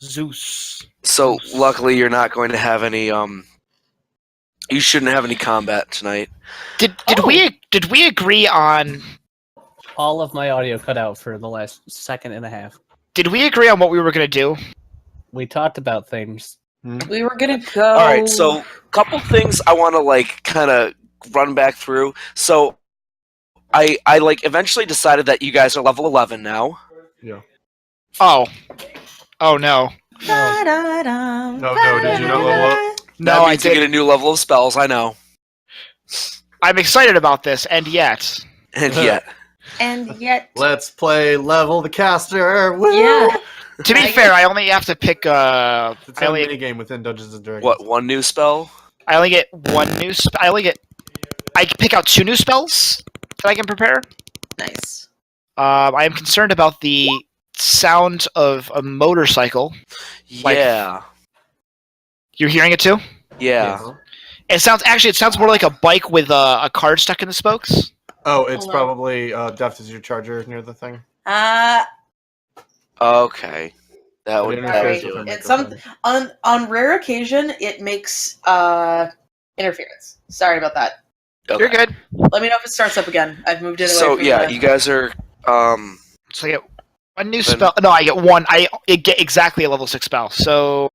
Zeus. So luckily, you're not going to have any. You shouldn't have any combat tonight. Did we agree on? All of my audio cut out for the last second and a half. Did we agree on what we were gonna do? We talked about things. We were gonna go. All right, so couple things I want to kind of run back through. So I eventually decided that you guys are level 11 now. Yeah. Oh no. No, did you not level up? No, I to get a didn't. new level of spells. I know. I'm excited about this, and yet. And yet. And yet. Let's play level the caster. Woo! Yeah. To be fair, I only have to pick. It's a I only mini game within Dungeons and Dragons. What, one new spell? I only get one new. I can pick out 2 new spells that I can prepare. Nice. I am concerned about the sound of a motorcycle. Yeah. You're hearing it too? Yeah. It sounds more like a bike with a card stuck in the spokes. Oh, it's Hello. probably Deft is your charger near the thing. Okay. That would It that would interferes do with it. her It's on rare occasion it makes interference. Sorry about that. Okay. You're good. Let me know if it starts up again. I've moved it away So from yeah, the... you guys are So I get one new spell. No, I get one. I get exactly a level 6 spell. So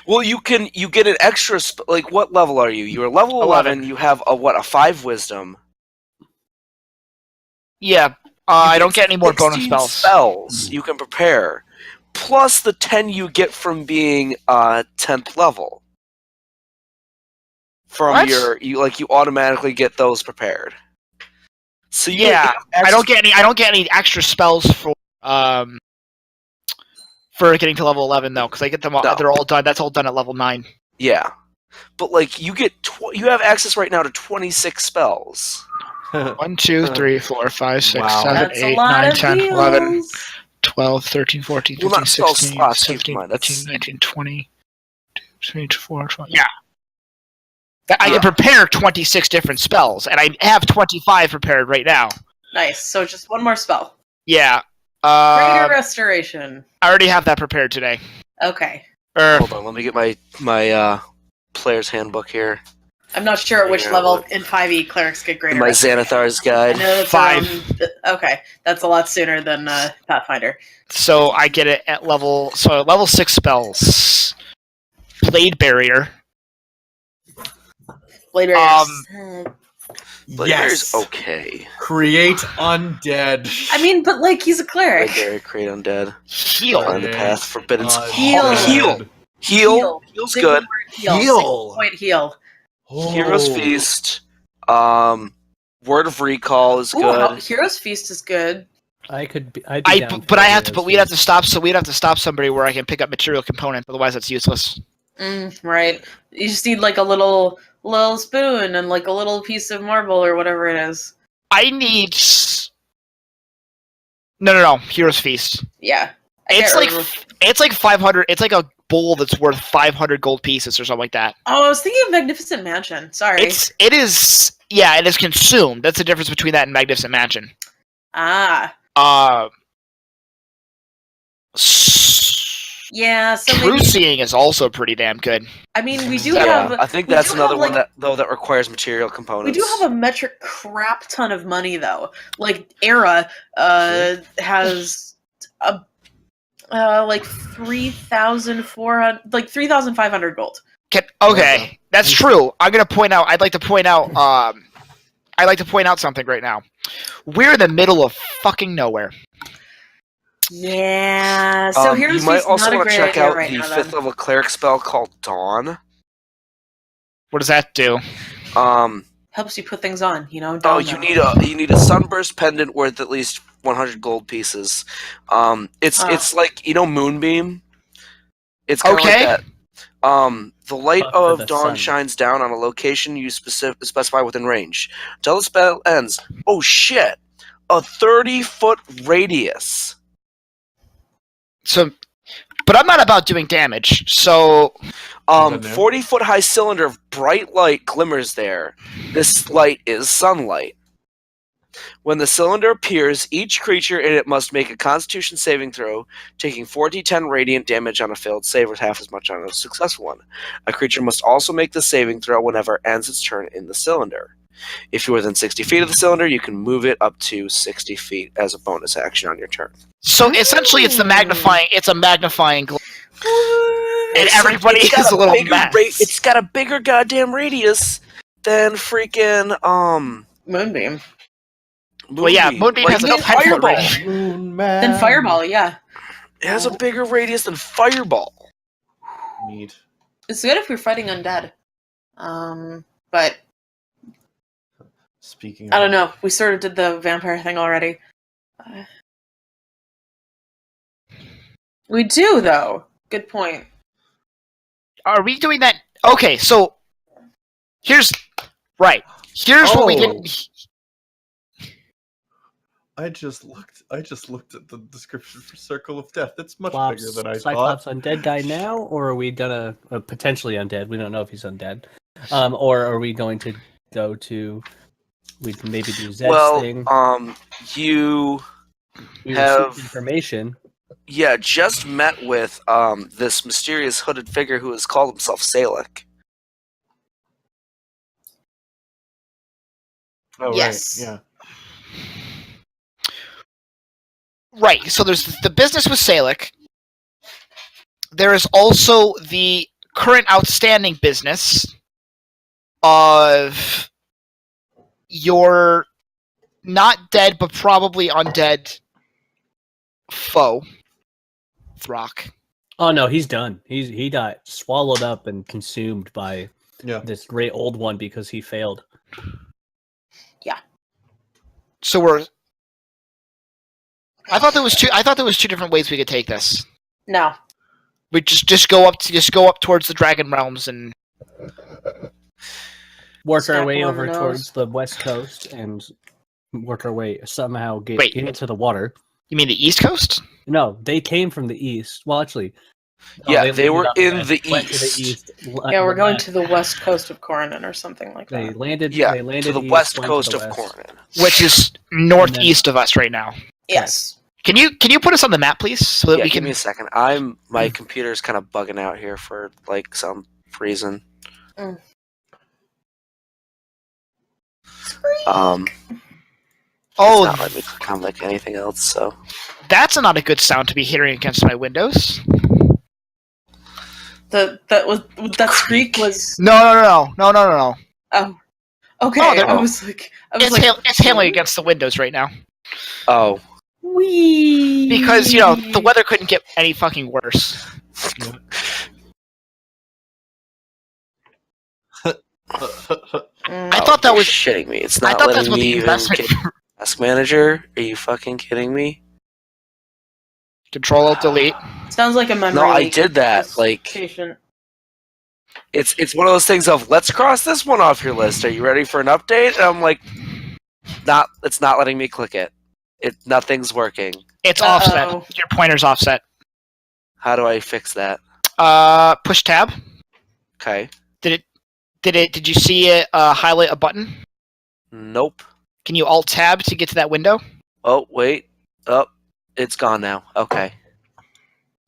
well, you get an extra what level are you? You're level 11. You have a 5 wisdom. yeah, I don't get any more bonus 16 spells you can prepare, plus the 10 you get from being 10th level. From What? you automatically get those prepared. So you Yeah, get I don't get any extra spells for getting to level 11 though, because I get them all. No. They're all done. That's all done at level 9. Yeah, but you get you have access right now to 26 spells. 1, 2, 3, 4, 5, 6, Wow. 7, That's a 8, lot 9, of 10, 11, heals. 12, 13, 14, Well, 15, not spell 16, slots, keep in 17, mind, 18, 19, 20, 23, 24, 20. Yeah. I can prepare 26 different spells, and I have 25 prepared right now. Nice. So just one more spell. Yeah. Greater Restoration. I already have that prepared today. Okay. Hold on, let me get my player's handbook here. I'm not sure at which Yeah, level look. in 5e clerics get greater My restoration. Xanathar's I guide. know that's 5. Okay, that's a lot sooner than Pathfinder. So I get it at level 6 spells. Blade Barrier. Blade Barriers. Bladebear's okay. Create undead. I mean, but he's a cleric. Bladebear, create undead. Heal. Find the path, forbidden. Heal. Heal. Heal's Single good. word heal. Heal. Single point heal. Hero's Feast. Word of Recall is Ooh, good. Hero's Feast is good. I'd be We'd down for have Heroes to stop. So we'd have to stop somebody where I can pick up material component. Otherwise, that's useless. Right. You just need a little spoon and a little piece of marble or whatever it is. I need. No. Hero's Feast. Yeah. It's like 500. It's like a bowl that's worth 500 gold pieces or something like that. Oh, I was thinking of Magnificent Mansion. Sorry. It is consumed. That's the difference between that and Magnificent Mansion. Ah. Yeah, so True maybe, Seeing is also pretty damn good. I mean, we do Yeah, have... I think we that's do another have, one that requires material components. We do have a metric crap ton of money, though. Aera has a 3,500 gold. Okay, that's true. I'd like to point out something right now. We're in the middle of fucking nowhere. Yeah, so here's you might also not a want to great check idea out right the now, 5th then. level cleric spell called Dawn. What does that do? Helps you put things on, You Dawn. need a sunburst pendant worth at least 100 gold pieces. It's like Moonbeam. It's kind of like that. The light But for of the dawn sun. shines down on a location you specify within range. Until the spell ends. Oh shit! A 30-foot radius. So, but I'm not about doing damage. So, 40-foot high cylinder of bright light glimmers there. This light is sunlight. When the cylinder appears, each creature in it must make a Constitution saving throw, taking 4d10 radiant damage on a failed save or half as much on a successful one. A creature must also make the saving throw whenever it ends its turn in the cylinder. If you're within 60 feet of the cylinder, you can move it up to 60 feet as a bonus action on your turn. So essentially, it's a magnifying glass. And everybody It's got is a little bigger mess. It's got a bigger goddamn radius than freaking Moonbeam. Well, yeah, Moonbeam has no a pencil fireball. radius. Then Fireball, yeah. It has a bigger radius than Fireball. Neat. It's good if you're fighting undead. But Speaking I of don't know. We sort of did the vampire thing already. We do, though. Good point. Are we doing that? Okay, so here's what we did. I just looked at the description for Circle of Death. It's much Cyclops, bigger than I Cyclops thought. undead guy now, or are we gonna potentially undead? We don't know if he's undead. Or are we going to go to? We can maybe do Zed's thing. You We have- received information. just met with this mysterious hooded figure who has called himself Salek. Oh, Yes. right. Yeah. Right, so there's the business with Salek. There is also the current outstanding business of your not dead but probably undead foe, Throkk. Oh no, he's done. He got swallowed up and consumed by Yeah. this great old one because he failed. So we're. I thought there was two different ways we could take this. No. We just go up towards the Dragon Realms and Work our Snap way him on over the towards nose. the west coast and work our way somehow get Wait. into the water. you mean the East Coast? No, they came from the east. Well, actually, Yeah, they were landed on in the went to east. Yeah, we're going to the west coast of Coronin or something like They that. landed. Yeah, they landed to the east, west went to coast the of west. Cornin. Which is northeast of us right now. Yes. Can you put us on the map, please, so that Yeah, we give can? me a second. My computer's kind of bugging out here for like some reason. Mm. Oh, It's not letting me click on like anything else. So that's not a good sound to be hearing against my windows. That squeak was No. oh. Okay, Oh, there- I was like It's hailing against the windows right now oh, Wee. because the weather couldn't get any fucking worse. I thought that you're was. shitting me. It's I not thought that's letting what me the even investment get Task Manager. Are you fucking kidding me? Control Alt Delete. Sounds like a memory. No, I leak. did that. Just Like patient. it's one of those things of let's cross this one off your list. Are you ready for an update? And I'm like, it's not letting me click it. Nothing's working. It's Uh-oh. offset. Your pointer's offset. How do I fix that? Push tab. Okay. Did you see it highlight a button? Nope. Can you Alt tab to get to that window? Oh wait. Oh, it's gone now. Okay.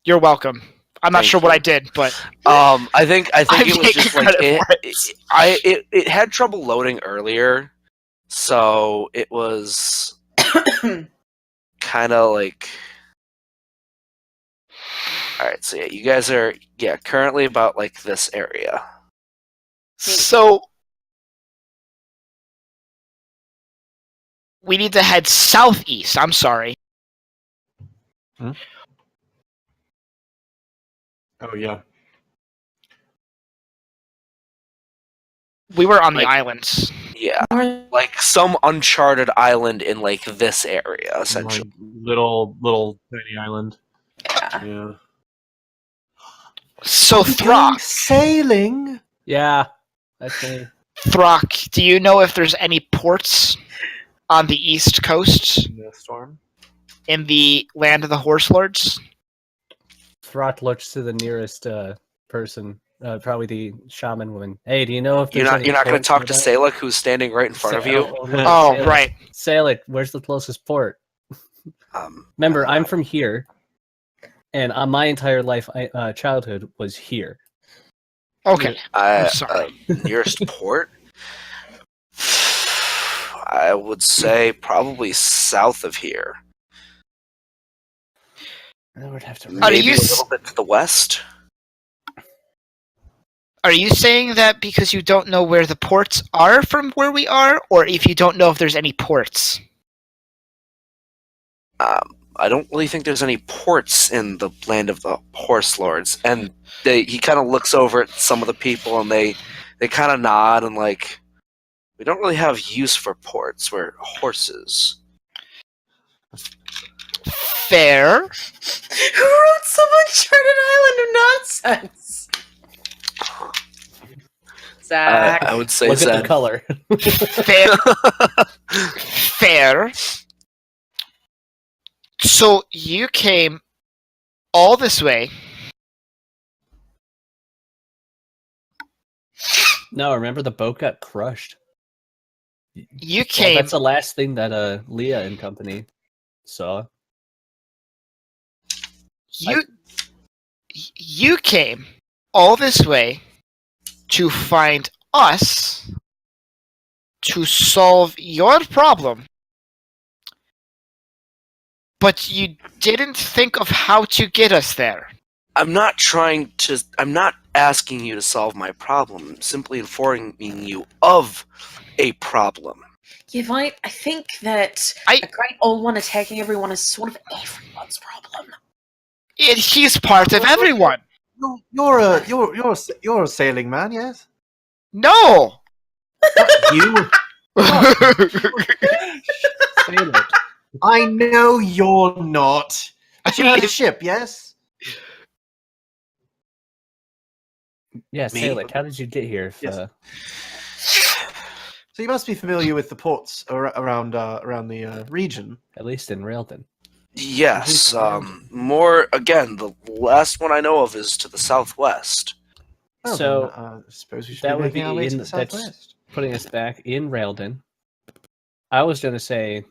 You're welcome. I'm not Thank sure what you. I did, but I think I'm it was just taking like credit for it had trouble loading earlier, so it was kind of like. All right, so yeah, you guys are currently about like this area. so we need to head southeast. I'm sorry. Oh yeah. We were on the Like- islands. Yeah, like some uncharted island in like this area, essentially. Like, little tiny island. Yeah. Yeah. So Throkk, sailing. Yeah, that's me. Throkk, do you know if there's any ports on the east coast In the storm. in the land of the Horse Lords? Throkk looks to the nearest person probably the shaman woman. Hey, do you know if You're there's not any going to ports talk to nearby? Salek, who's standing right in front of you. Oh, right. Salek, where's the closest port? Remember, I'm from here, and my entire life, childhood was here. Okay. I'm sorry. Nearest port? I would say probably south of here. I would have to. Are Maybe you a little bit to the west. Are you saying that because you don't know where the ports are from where we are, or if you don't know if there's any ports? I don't really think there's any ports in the land of the horse lords. And he kind of looks over at some of the people, and they kind of nod and like, we don't really have use for ports. We're horses. Fair. Who wrote some Uncharted Island of nonsense? Zach. I would say Look at the Zed. color. Fair. Fair. So you came all this way. No, remember the boat got crushed. You Well, came. that's the last thing that Leah and company saw. You came all this way to find us to solve your problem, but you didn't think of how to get us there. I'm not asking you to solve my problem. I'm simply informing you of a problem. Yeah, Veit, I think that I- a great old one attacking everyone is sort of everyone's problem. He's part of everyone. You're a sailing man, yes? No. You? Salek. I know you're not. But you have a ship, yes? Yeah, Me? Salek, how did you get here? Yes. So you must be familiar with the ports around the region. At least in Railden. Yes, more again. The last one I know of is to the southwest. Well, So, then, I suppose we should that be would making our be way to in the that's southwest. putting us back in Railden. I was gonna say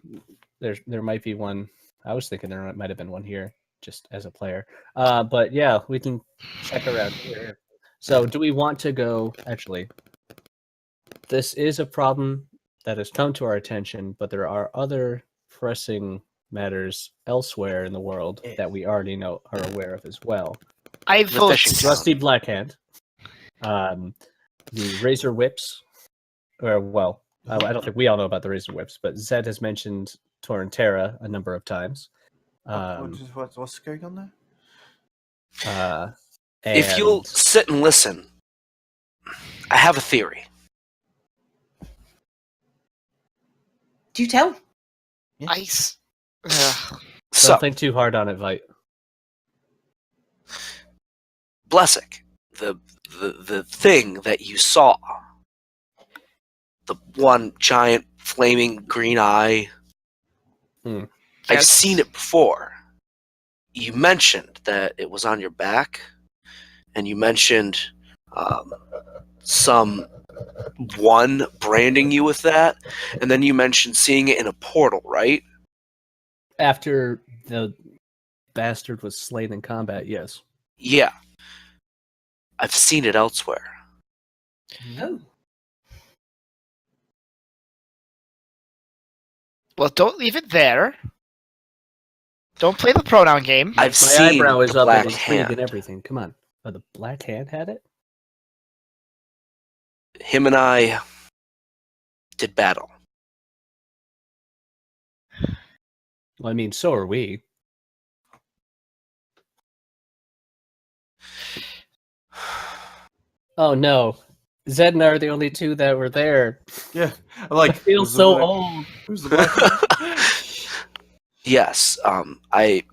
there might be one. I was thinking there might have been one here, just as a player. But yeah, we can check around here. So, do we want to go? Actually, this is a problem that has come to our attention, but there are other pressing matters elsewhere in the world that we already are aware of as well. I The vote. fishing town. Rusty Blackhand, the Razor Whips, or well, I don't think we all know about the Razor Whips, but Zed has mentioned Torrentera a number of times. What's going on there? If you'll and- sit and listen, I have a theory. Do you tell? Ice. So, don't think too hard on it, Veit. Blessing, the thing that you saw, the one giant flaming green eye, I've Yes. seen it before. You mentioned that it was on your back, and you mentioned someone branding you with that, and then you mentioned seeing it in a portal, right? After the bastard was slain in combat, yes. Yeah. I've seen it elsewhere. Oh. Well, don't leave it there. Don't play the pronoun game. I've My seen eyebrow is the up black and intrigue hand. and everything. Come on. Oh, the Black Hand had it? Him and I did battle. Well, I mean, so are we. Oh no. Zed and I are the only two that were there. Yeah, like I feel who's the so black- old. Who's the black? Yes, I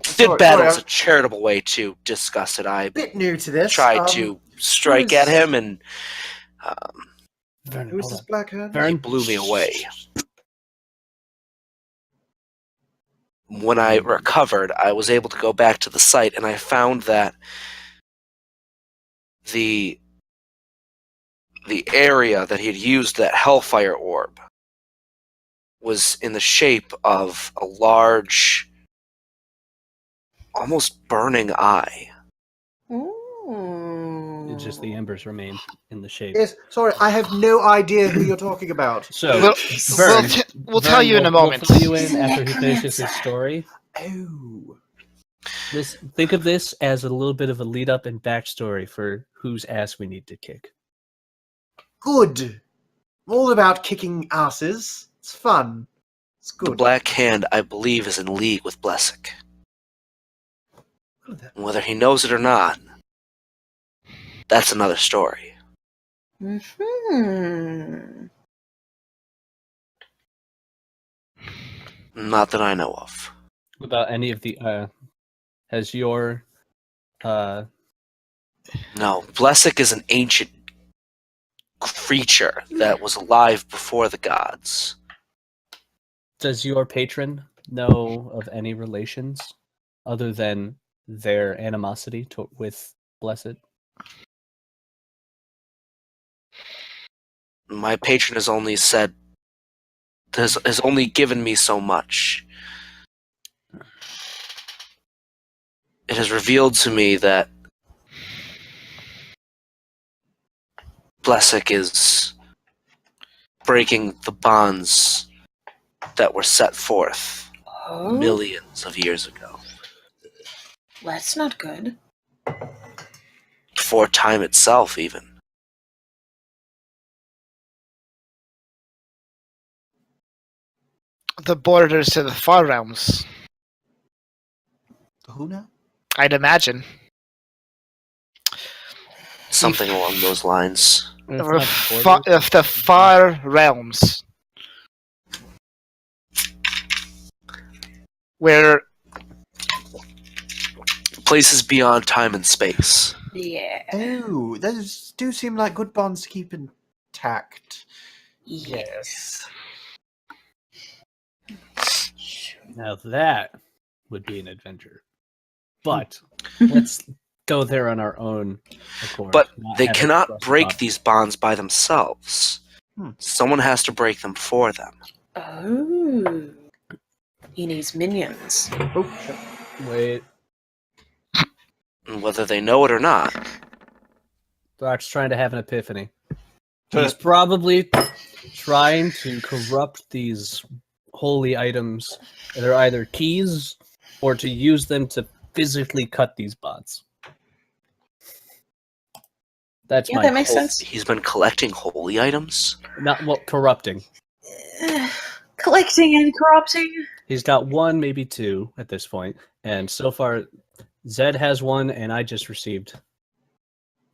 did Sorry, battle as I'm a charitable way to discuss it. I a bit new to this. tried to strike at him, and Vernon, Who's hold this on. black hand? he Vern? blew me away. When I recovered, I was able to go back to the site, and I found that the area that he had used that Hellfire orb was in the shape of a large, almost burning eye. It's just the embers remained in the shape. Yes, sorry, I have no idea who you're talking about. So, We'll, Vern, we'll tell you in a moment. We'll fill you in after he finishes his story. Oh. Think of this as a little bit of a lead up and backstory for whose ass we need to kick. Good. All about kicking asses. It's fun. It's The good. Black Hand, I believe, is in league with Blessick. Whether he knows it or not, that's another story. Mm-hmm. Not that I know of. About any of the has your No, Blessick is an ancient creature that was alive before the gods. does your patron know of any relations other than their animosity with Blessed? My patron has only said has only given me so much. It has revealed to me that Blessick is breaking the bonds that were set forth millions of years ago. That's not good. Before time itself, even. The borders to the far realms, Who now? I'd imagine. Something along those lines. If Or not the border- of the far realms. Where Places beyond time and space. Yeah. Oh, those do seem like good bonds to keep intact. Yes. Now that would be an adventure. But let's go there on our own accord. But not they have it cannot thrust break upon these bonds by themselves. Someone has to break them for them. Oh. He needs minions. Oh, shit. us. Wait, And whether they know it or not. Throck's trying to have an epiphany. He's probably trying to corrupt these holy items that are either keys or to use them to physically cut these bonds. That's Yeah, my that makes whole- sense. He's been collecting holy items? Not well, corrupting. Collecting and corrupting. He's got one, maybe two at this point, and so far, Zed has one, and I just received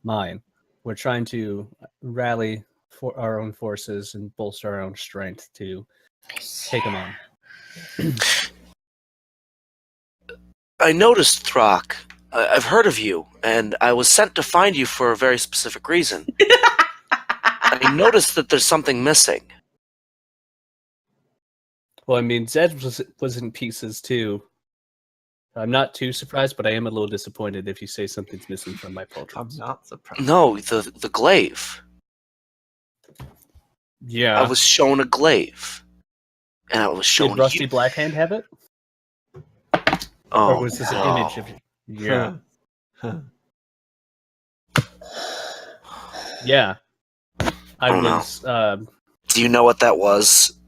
mine. We're trying to rally for our own forces and bolster our own strength to take them on. I noticed, Throkk. I've heard of you, and I was sent to find you for a very specific reason. I noticed that there's something missing. Well, I mean, Zed was in pieces too. I'm not too surprised, but I am a little disappointed if you say something's missing from my I'm portraits. not surprised. No, the glaive. Yeah. I was shown a glaive. And I was shown Did Rusty you. Blackhand have it? Oh, Or was this no. an image of Yeah. Huh. Yeah. I Oh, no. was Do you know what that was?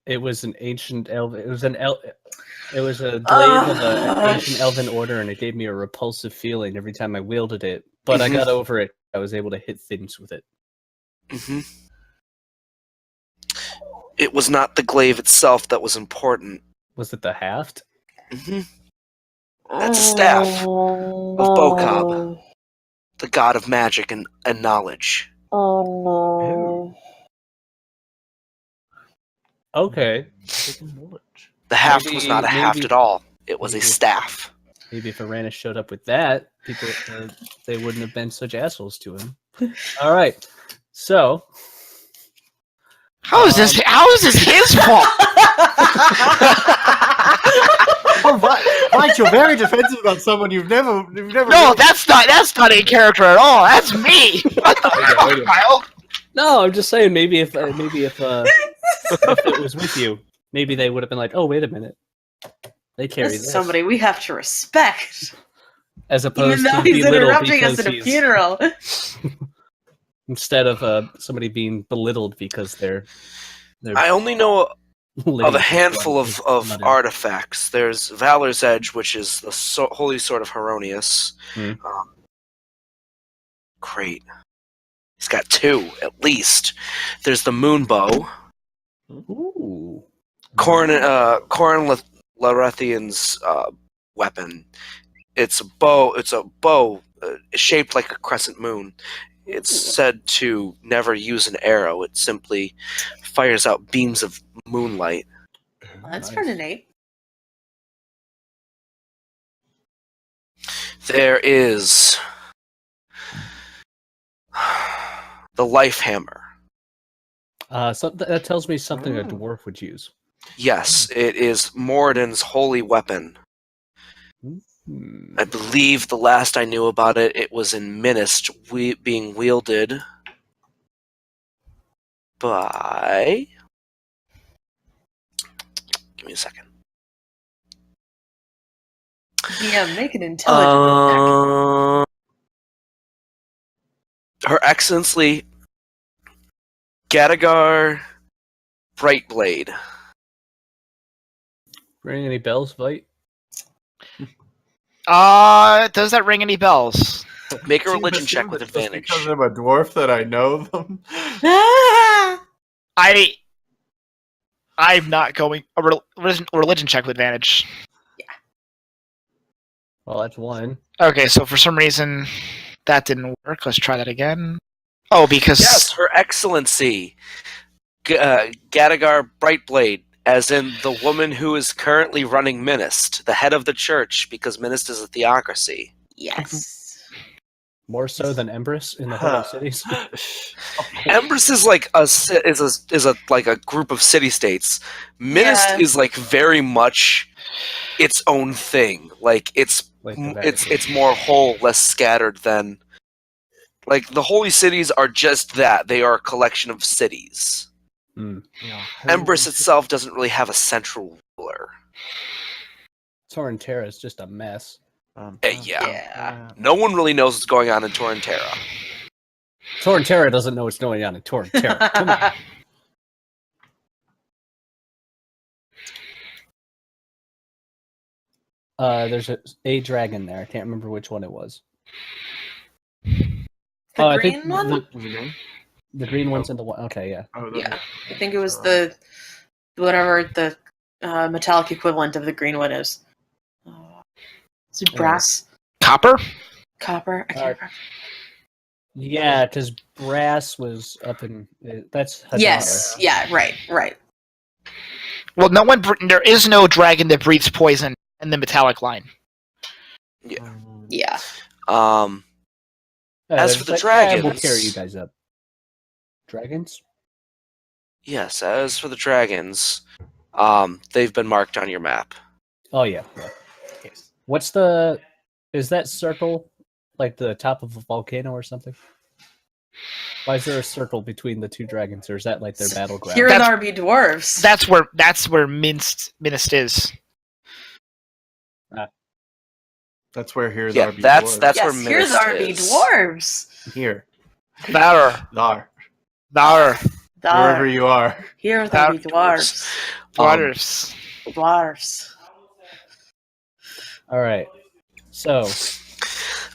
it was an ancient elven it was a glaive of an ancient elven order, and it gave me a repulsive feeling every time I wielded it. But I got over it. I was able to hit things with it. Mm-hmm. It was not the glaive itself that was important. Was it the haft? Mm-hmm. That's a staff of Bokob, the god of magic and knowledge. Oh Okay. The haft was not a haft maybe- at all. It was a maybe- staff. Maybe if Arranis showed up with that, people they wouldn't have been such assholes to him. All right. So, how is this his fault? Oh, Veit, you're very defensive about someone you've never. No, that's not a character at all. That's me. What the fuck, Kyle? No, I'm just saying maybe if it was with you, maybe they would have been like, oh, wait a minute, they carry This is this. somebody we have to respect. As Even opposed though to he's belittle interrupting us because at a he's funeral. instead of somebody being belittled because they're I only know of living a handful is of not in- artifacts. There's Valor's Edge, which is the holy sword of Arranis. Hmm. Great. He's got 2, at least. There's the moon bow. Ooh. Corin Larethian's weapon. It's a bow. It's a bow shaped like a crescent moon. It's said to never use an arrow. It simply fires out beams of moonlight. That's Nice. pretty neat. There is the life hammer. So that tells me something a dwarf would use. Yes, it is Moradin's holy weapon. Hmm. I believe the last I knew about it, it was in Minist, being wielded by... Give me a second. Yeah, make an intelligence Her Excellency Gadagar Brightblade. Ring any bells, Veit? Does that ring any bells? Make a Do you religion assume check with that just advantage. Because I'm a dwarf that I know them. check. I'm not going a religion check with advantage. Well, that's one. Okay, so for some reason that didn't work. Let's try that again. Oh, because Yes, Her Excellency Gadagar Brightblade, as in the woman who is currently running Minist, the head of the church, because Minist is a theocracy. Yes. More so than Empress in the Holy Cities. Empress is like like a group of city states. Minist Yeah. is like very much its own thing. Like it's Like the Vatican. it's more whole, less scattered than like the holy cities are just that. They are a collection of cities. Hmm. Empress itself doesn't really have a central ruler. Torrentera is just a mess. Yeah. Yeah. No one really knows what's going on in Torrentera. Torrentera doesn't know what's going on in Torrentera. Come on. There's a dragon there. I can't remember which one it was. The I green think one? the green one's in the one. Okay, yeah. Yeah. I think it was the whatever the metallic equivalent of the green one is. Is it brass? copper. Copper? I can't remember. Yeah, because brass was up in. That's Hadar. Yes. Yeah. Right. Well, there is no dragon that breathes poison in the metallic line. Yeah. As for the we'll dragons- carry you guys up. Dragons? Yes, as for the dragons, they've been marked on your map. Oh yeah. Yes. What's the? Is that circle like the top of a volcano or something? Why is there a circle between the two dragons, or is that like their battleground? Here That's- there be dwarves. That's where Minst is. That's where here's Yeah, RB that's dwarves. where yes, here's Minist our be is. dwarves. Here. There. Wherever you are. Here there be dwarves. Dwarves. Dwarves. All right. So,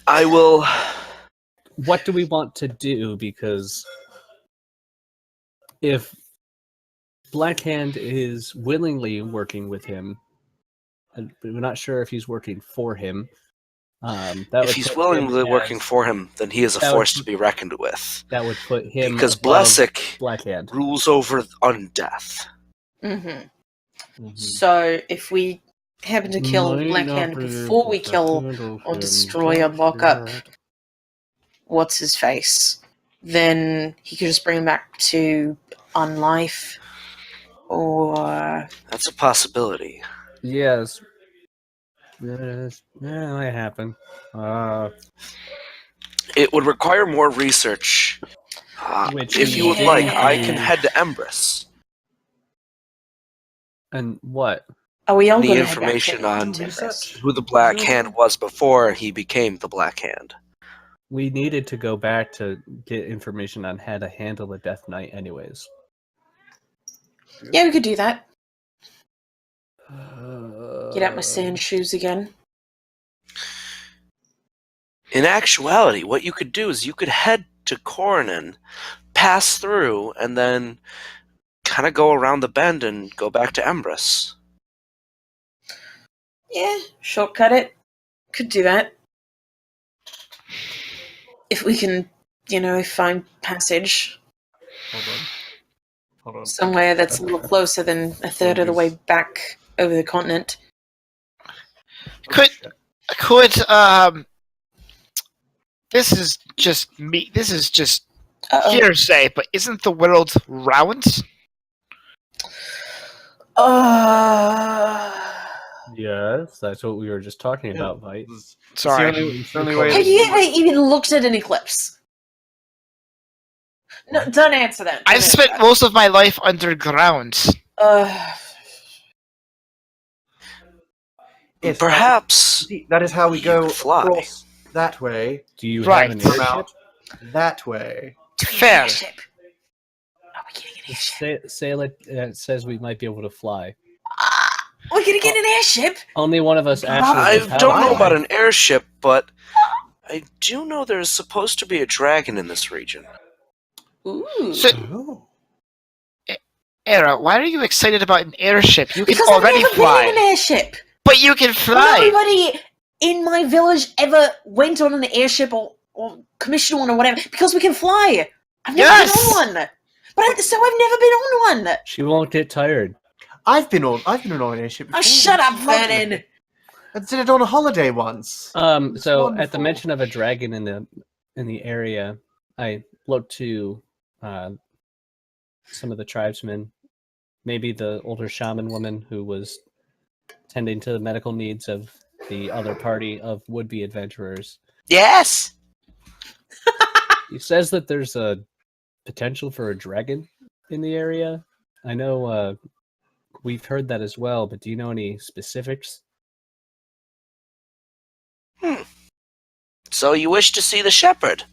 I will. what do we want to do? Because if Blackhand is willingly working with him, and we're not sure if he's working for him. That If would he's put willingly him working as- for him, then he is a that force would- to be reckoned with. that would put him Because above Blessic Blackhand. rules over undeath. Mm-hmm. So if we happen to kill Blackhand before we kill or destroy or mock up what's his face, then he could just bring him back to unlife, or That's a possibility. Yes, That might happen. It would require more research. Which If you would like, I can head to Embrys. And what? Are we all The going to information on research? who the Black Hand was before he became the Black Hand. We needed to go back to get information on how to handle a Death Knight anyways. Yeah, we could do that. Get out my sand shoes again. In actuality, what you could do is you could head to Coronin, pass through, and then kind of go around the bend and go back to Embrys. Yeah, shortcut it. Could do that. If we can, find passage Hold on. somewhere that's a little closer than a third of the way back over the continent. Could this is just me. This is just hearsay, but isn't the world round? Yes, that's what we were just talking about, Veit. Sorry. It's the only way. Have you ever even looked at an eclipse? No, don't answer that. I've spent most of my life underground. Yes, Perhaps that is how we you go could fly. across that way. Do you Right. have an Come airship? out that way. Fair. Are we getting an airship? Sail it says we might be able to fly. We're gonna get an airship? Only one of us actually. I knows how don't to know fly. about an airship, but I do know there's supposed to be a dragon in this region. Ooh. So, Oh. Aera, why are you excited about an airship? You can Because already I've never fly. been in an airship. But you can fly. Nobody in my village ever went on an airship or commissioned one or whatever because we can fly. I've never Yes! been on one. So I've never been on one. She won't get tired. I've been on an airship before. Oh, shut up, It's lovely. Vernon. I did it on a holiday once. It's So at the wonderful. mention of a dragon in the area, I looked to some of the tribesmen, maybe the older shaman woman who was tending to the medical needs of the other party of would-be adventurers. Yes! He says that there's a potential for a dragon in the area. I know we've heard that as well, but do you know any specifics? So you wish to see the shepherd?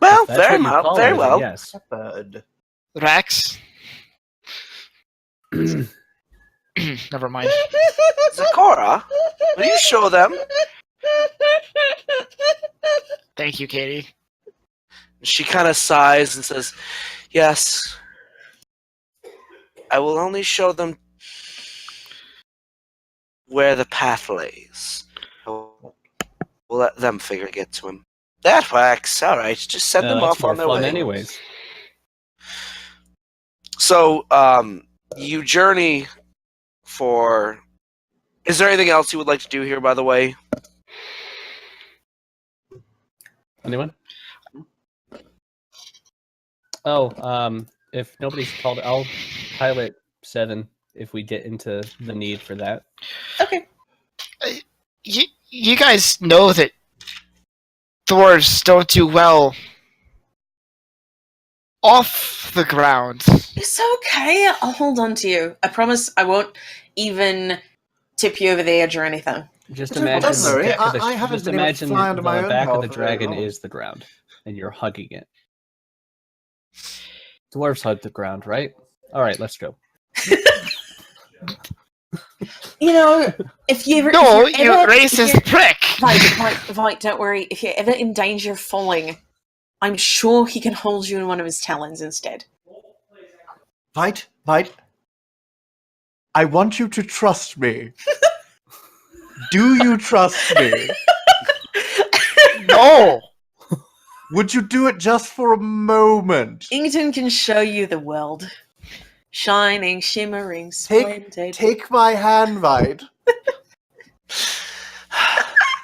Well, If that's what very you well. call Very it, well. Yes. Shepherd. Rex. Never mind. Zakora, will you show them? Thank you, Katie. She kind of sighs and says, "Yes, I will only show them where the path lays. We'll let them figure get to him. That works. All right, just send them That's off more on their fun way." anyways. So, you journey for. Is there anything else you would like to do here? By the way, Anyone? Oh, if nobody's called, I'll pilot 7 if we get into the need for that. Okay. You guys know that dwarves don't do well off the ground. It's okay. I'll hold on to you. I promise I won't even tip you over the edge or anything. Just Don't imagine worry, the back of the, I haven't just been able to imagine fly under my the own back of power the for very dragon long. is the ground, and you're hugging it. Dwarves hug the ground, right? All right, let's go. If you No, if you ever- racist if prick! Veit, don't worry. If you're ever in danger of falling, I'm sure he can hold you in one of his talons instead. Veit, I want you to trust me. Do you trust me? No! Would you do it just for a moment? Ington can show you the world. Shining, shimmering, splendid. Take my hand, Veit.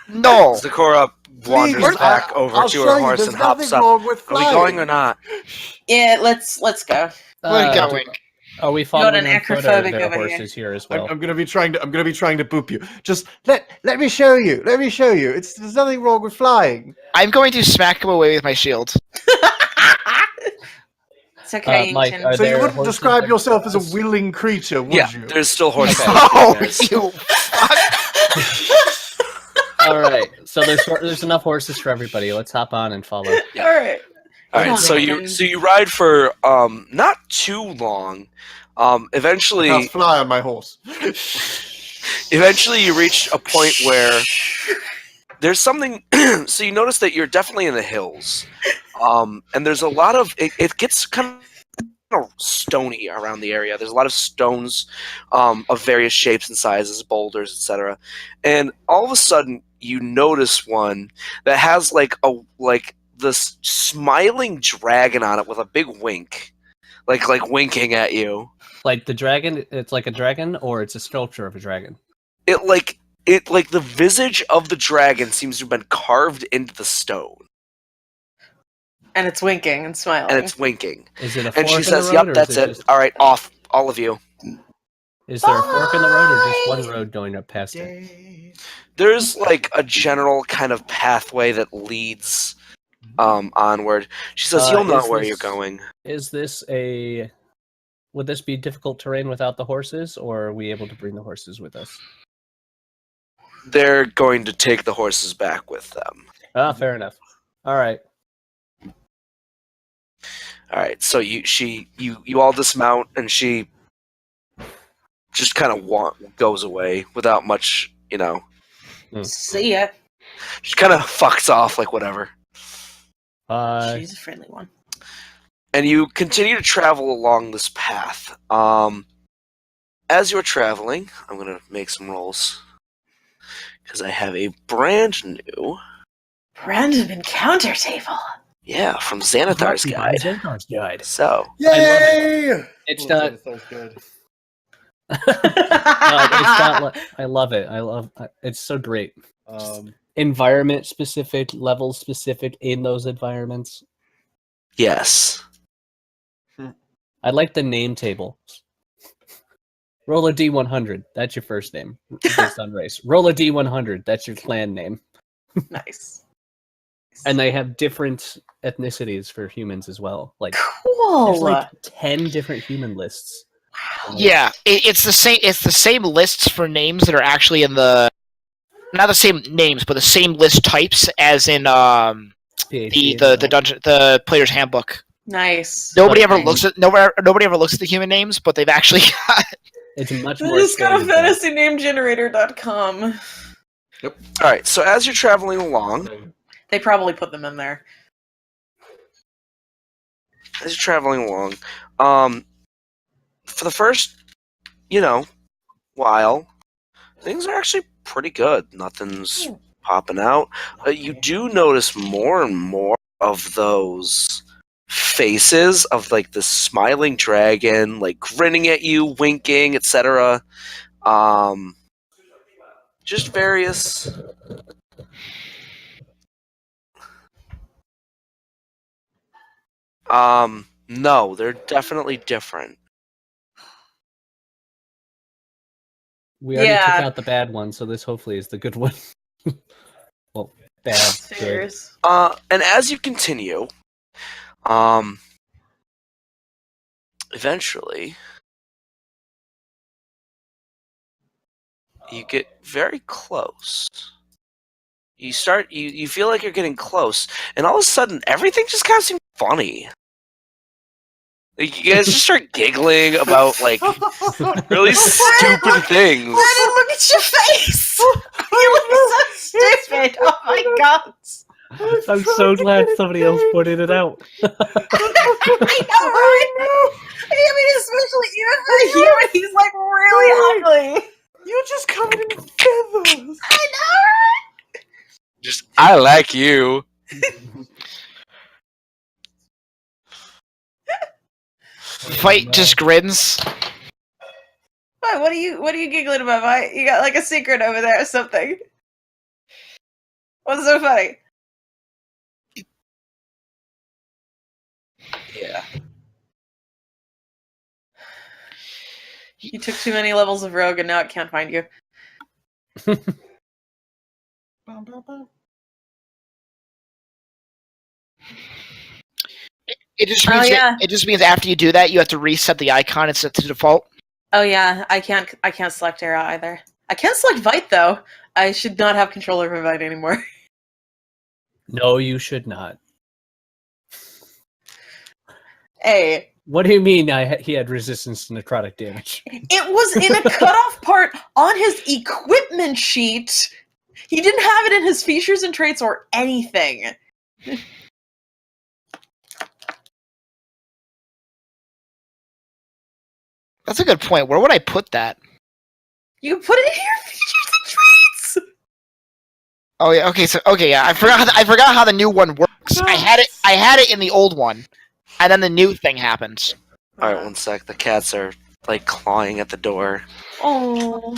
No! Zakora wanders Please, back over I'll to show her you, horse there's and hops nothing up. wrong with Are we flying. going or not? Yeah, let's go. We're going. Are we Got following an on foot, or acrophobic there are over here. horses here as well? I'm gonna be trying to boop you. Just let me show you. Let me show you. There's nothing wrong with flying. I'm going to smack him away with my shield. It's okay, Mike, Inkton. are So you there wouldn't horses describe in yourself as a us? willing creature, would Yeah, you? there's still horses. Okay. Oh, Yes. you fuck! All right, so there's enough horses for everybody. Let's hop on and follow. Yeah. All right. All right, Oh, so man. you ride for not too long. Eventually I'll fly on my horse. you reach a point where there's something. So you notice that you're definitely in the hills, and there's a lot of it gets kind of stony around the area. There's a lot of stones of various shapes and sizes, boulders, etc. And all of a sudden, you notice one that has like this smiling dragon on it with a big wink, like winking at you. Like the dragon, it's like a dragon, or it's a sculpture of a dragon. It the visage of the dragon seems to have been carved into the stone, And it's winking and smiling. and it's winking. Is it a fork And she in says, the road, "Yep, or that's is it. just- All right, off, all of you." Is there a fork in the road, or just one road going up past it? There's like a general kind of pathway that leads onward. She says, "You'll know is where this- you're going." Is this would this be difficult terrain without the horses, or are we able to bring the horses with us? They're going to take the horses back with them. Ah, fair enough. All right. All right, so you all dismount, and she just kind of goes away without much, See ya. She kind of fucks off, like whatever. She's a friendly one. And you continue to travel along this path. As you're traveling, I'm gonna make some rolls because I have a brand new, Random encounter table. from Xanathar's guide. Xanathar's guide. So Yay! It's Oh, not. that was good. It's not. I love it. It's so great. Environment specific, level specific in those environments. yes, I like the name table. Roll a D100. That's your first name based on race. Roll a D100. That's your clan name. Nice. And they have different ethnicities for humans as well. Like Cool. there's like 10 different human lists. Yeah, it's the same. It's the same lists for names that are actually in the, not the same names, but the same list types as in the dungeon, the player's handbook. Nice. Nobody Okay. ever looks at nobody ever looks at the human names, but they've actually got. It's much I more. just go to explained. fantasynamegenerator.com. all right. So as you're traveling along, They probably put them in there. For the first, while, things are actually pretty good. Nothing's popping out. You do notice more and more of those faces of like the smiling dragon, like grinning at you, winking, etc. Just various. No, they're definitely different. We already Yeah. took out the bad one, so this hopefully is the good one. Well, bad. Good. Figures. And as you continue, eventually, you get very close. You feel like you're getting close, and all of a sudden, everything just kind of seems funny. Like, you guys just start giggling about, like, really stupid things. Brennan, look at your face! You look so stupid! Oh my god! I'm so glad somebody else pointed it out. I know, right? I mean, especially even for a human, he's like really ugly. You're just covered in feathers. I know, right? Just, I like you. Veit just grins. What are you giggling about, Veit? You got like a secret over there or something? What's so funny? Yeah. You took too many levels of rogue, and now it can't find you. It just means after you do that, you have to reset the icon and set to default. Oh yeah, I can't select Aera either. I can't select Veit though. I should not have control over Veit anymore. No, you should not. Hey. What do you mean he had resistance to necrotic damage? It was in a cutoff part on his equipment sheet. He didn't have it in his features and traits or anything. That's a good point. Where would I put that? You can put it in your features and traits. Oh yeah. Okay. Yeah. I forgot how the new one works. I had it in the old one, and then the new thing happens. All right, one sec. The cats are like clawing at the door. Oh.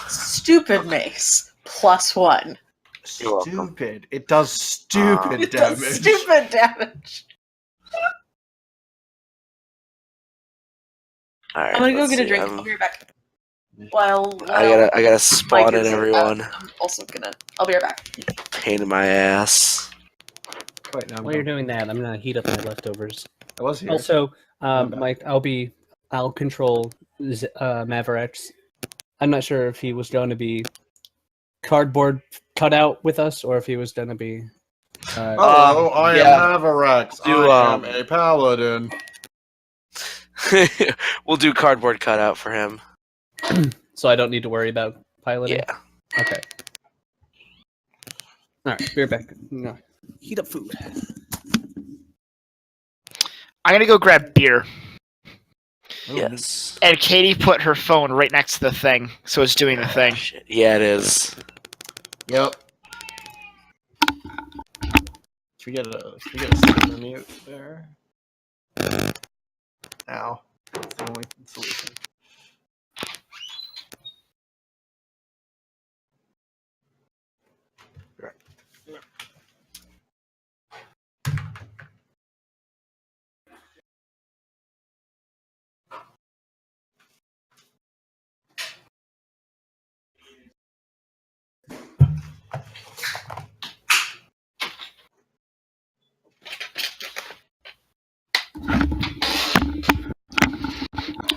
Stupid mace. +1. Stupid. It does stupid damage. Does stupid damage. All right, I'm gonna go get a drink. I'll be right back. I gotta spawn in everyone. I'm also gonna. I'll be right back. Pain in my ass. Wait, no, While you're doing that, I'm gonna heat up my leftovers. I was here. Also, Mike, I'll control Mavarax. I'm not sure if he was going to be cardboard cutout with us, or if he was going to be. Hello, I am Mavarax. I am a paladin. We'll do cardboard cutout for him. So I don't need to worry about piloting? Yeah. Okay. Alright, be right back. No. Heat up food. I'm gonna go grab beer. Yes. And Katie put her phone right next to the thing, so it's doing the thing. Shit. Yeah, it is. Yep. Should we get a mute there? Ow. That's the only solution. Right.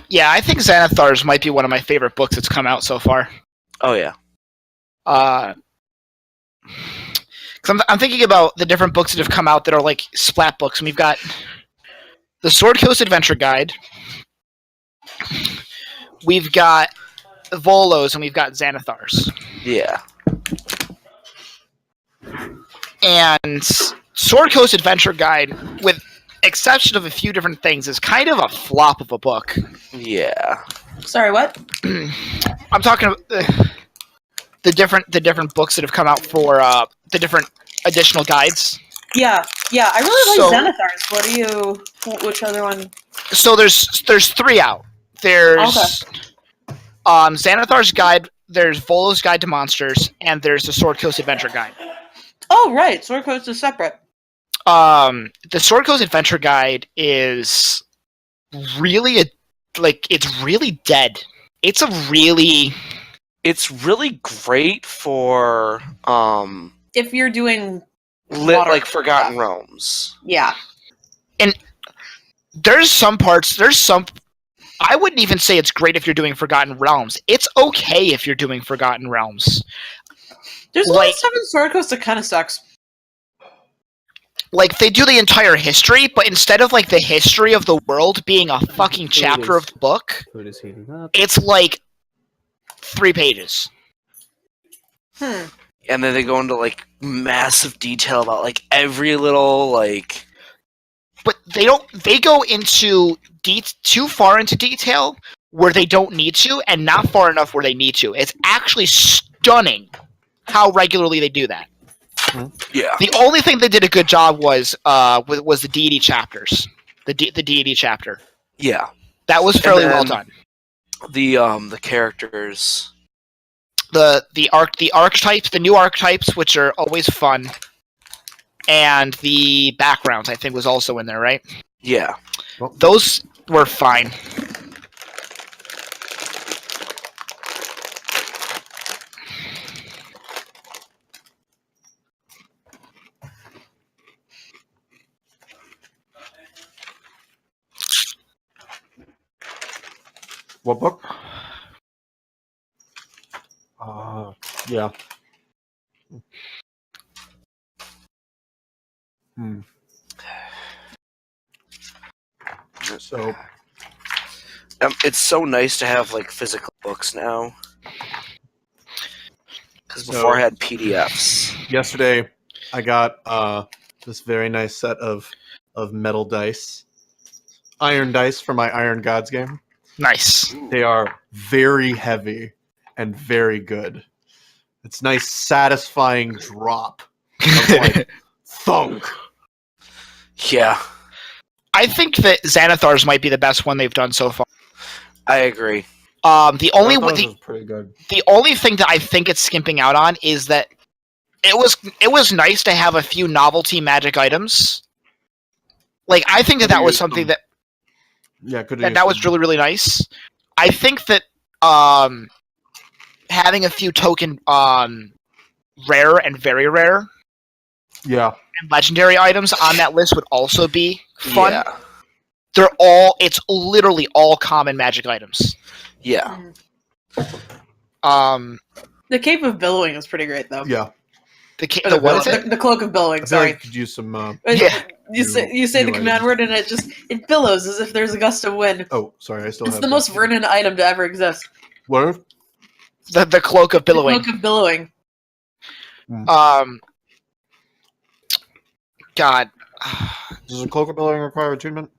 Yeah, I think Xanathars might be one of my favorite books that's come out so far. Oh yeah. Cause I'm thinking about the different books that have come out that are like splat books, and we've got the Sword Coast Adventure Guide, we've got Volos, and we've got Xanathars. Yeah. And Sword Coast Adventure Guide, with exception of a few different things, is kind of a flop of a book. Yeah. Sorry, what? I'm talking about the different books that have come out for the different additional guides. Yeah. I really like Xanathars. Which other one? So there's 3 out. There's Xanathar's Guide, there's Volo's Guide to Monsters, and there's the Sword Coast Adventure Guide. Oh right, Sword Coast is separate. The Sword Coast Adventure Guide is really it's really dead. It's really great for if you're doing like Forgotten Realms. Yeah. And there's some I wouldn't even say it's great if you're doing Forgotten Realms. It's okay if you're doing Forgotten Realms. There's a lot of stuff in Sword Coast that kind of sucks. Like, they do the entire history, but instead of, like, the history of the world being a fucking chapter of the book, it's, like, 3 pages. And then they go into, like, massive detail about, like, every little, like... But they go into too far into detail where they don't need to, and not far enough where they need to. It's actually stunning how regularly they do that. Yeah. The only thing they did a good job was the deity chapters, the deity chapter. Yeah, that was fairly well done. The characters, the archetypes, the new archetypes, which are always fun, and the backgrounds, I think, was also in there, right? Yeah. Those We're fine. What book? Yeah. So it's so nice to have like physical books now. Because before I had PDFs. Yesterday, I got this very nice set of metal dice, iron dice for my Iron Gods game. Nice. They are very heavy and very good. It's nice, satisfying drop of like thunk. Yeah, I think that Xanathar's might be the best one they've done so far. I agree. The only Is pretty good. The only thing that I think it's skimping out on is that it was nice to have a few novelty magic items. Like I think that was something that that was really, really nice. I think that having a few token rare and very rare and legendary items on that list would also be fun. Yeah. It's literally all common magic items. Yeah. The Cape of Billowing is pretty great, though. Yeah. What is it? The Cloak of Billowing. Sorry. I could use some. You say the command word and it billows as if there's a gust of wind. Oh, sorry. It's the most Vernon item to ever exist. What? The Cloak of Billowing. The Cloak of Billowing. God. Does the Cloak of Billowing require attunement?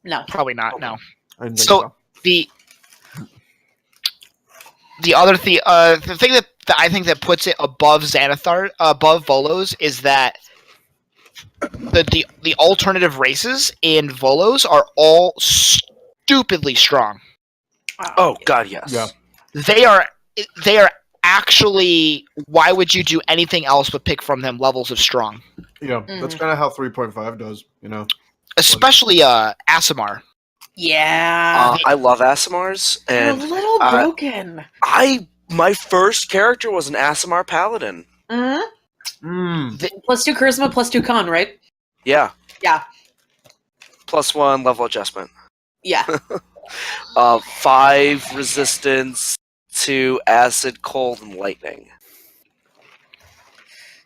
No. Probably not. No. I didn't think so. The other thing, the thing that I think that puts it above Xanathar, above Volos, is that the alternative races in Volos are all stupidly strong. Oh God, yes. Yeah. They are actually. Why would you do anything else but pick from them levels of strong? Yeah, that's kind of how 3.5 does. Especially Aasimar. Yeah. I love Aasimars, and They're a little broken. My first character was an Aasimar Paladin. Mm-hmm. +2 charisma, +2 con, right? Yeah. Yeah. +1 level adjustment. Yeah. 5 resistance to acid, cold, and lightning.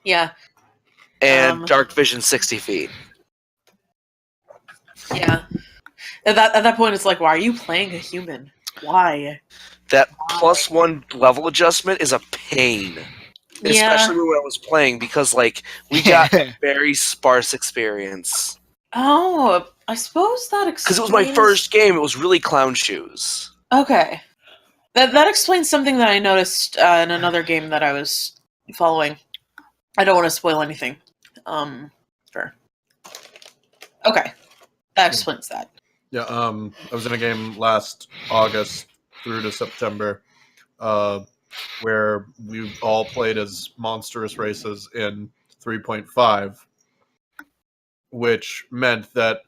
Yeah. And dark vision 60 feet. Yeah. At that point, it's like, why are you playing a human? Why? That +1 level adjustment is a pain. Yeah. Especially when I was playing, because we got very sparse experience. Oh, I suppose that explains... Because it was my first game, it was really clown shoes. Okay. That explains something that I noticed in another game that I was following. I don't want to spoil anything. Sure. Okay. That explains that. Yeah, I was in a game last August through to September, where we all played as monstrous races in 3.5, which meant that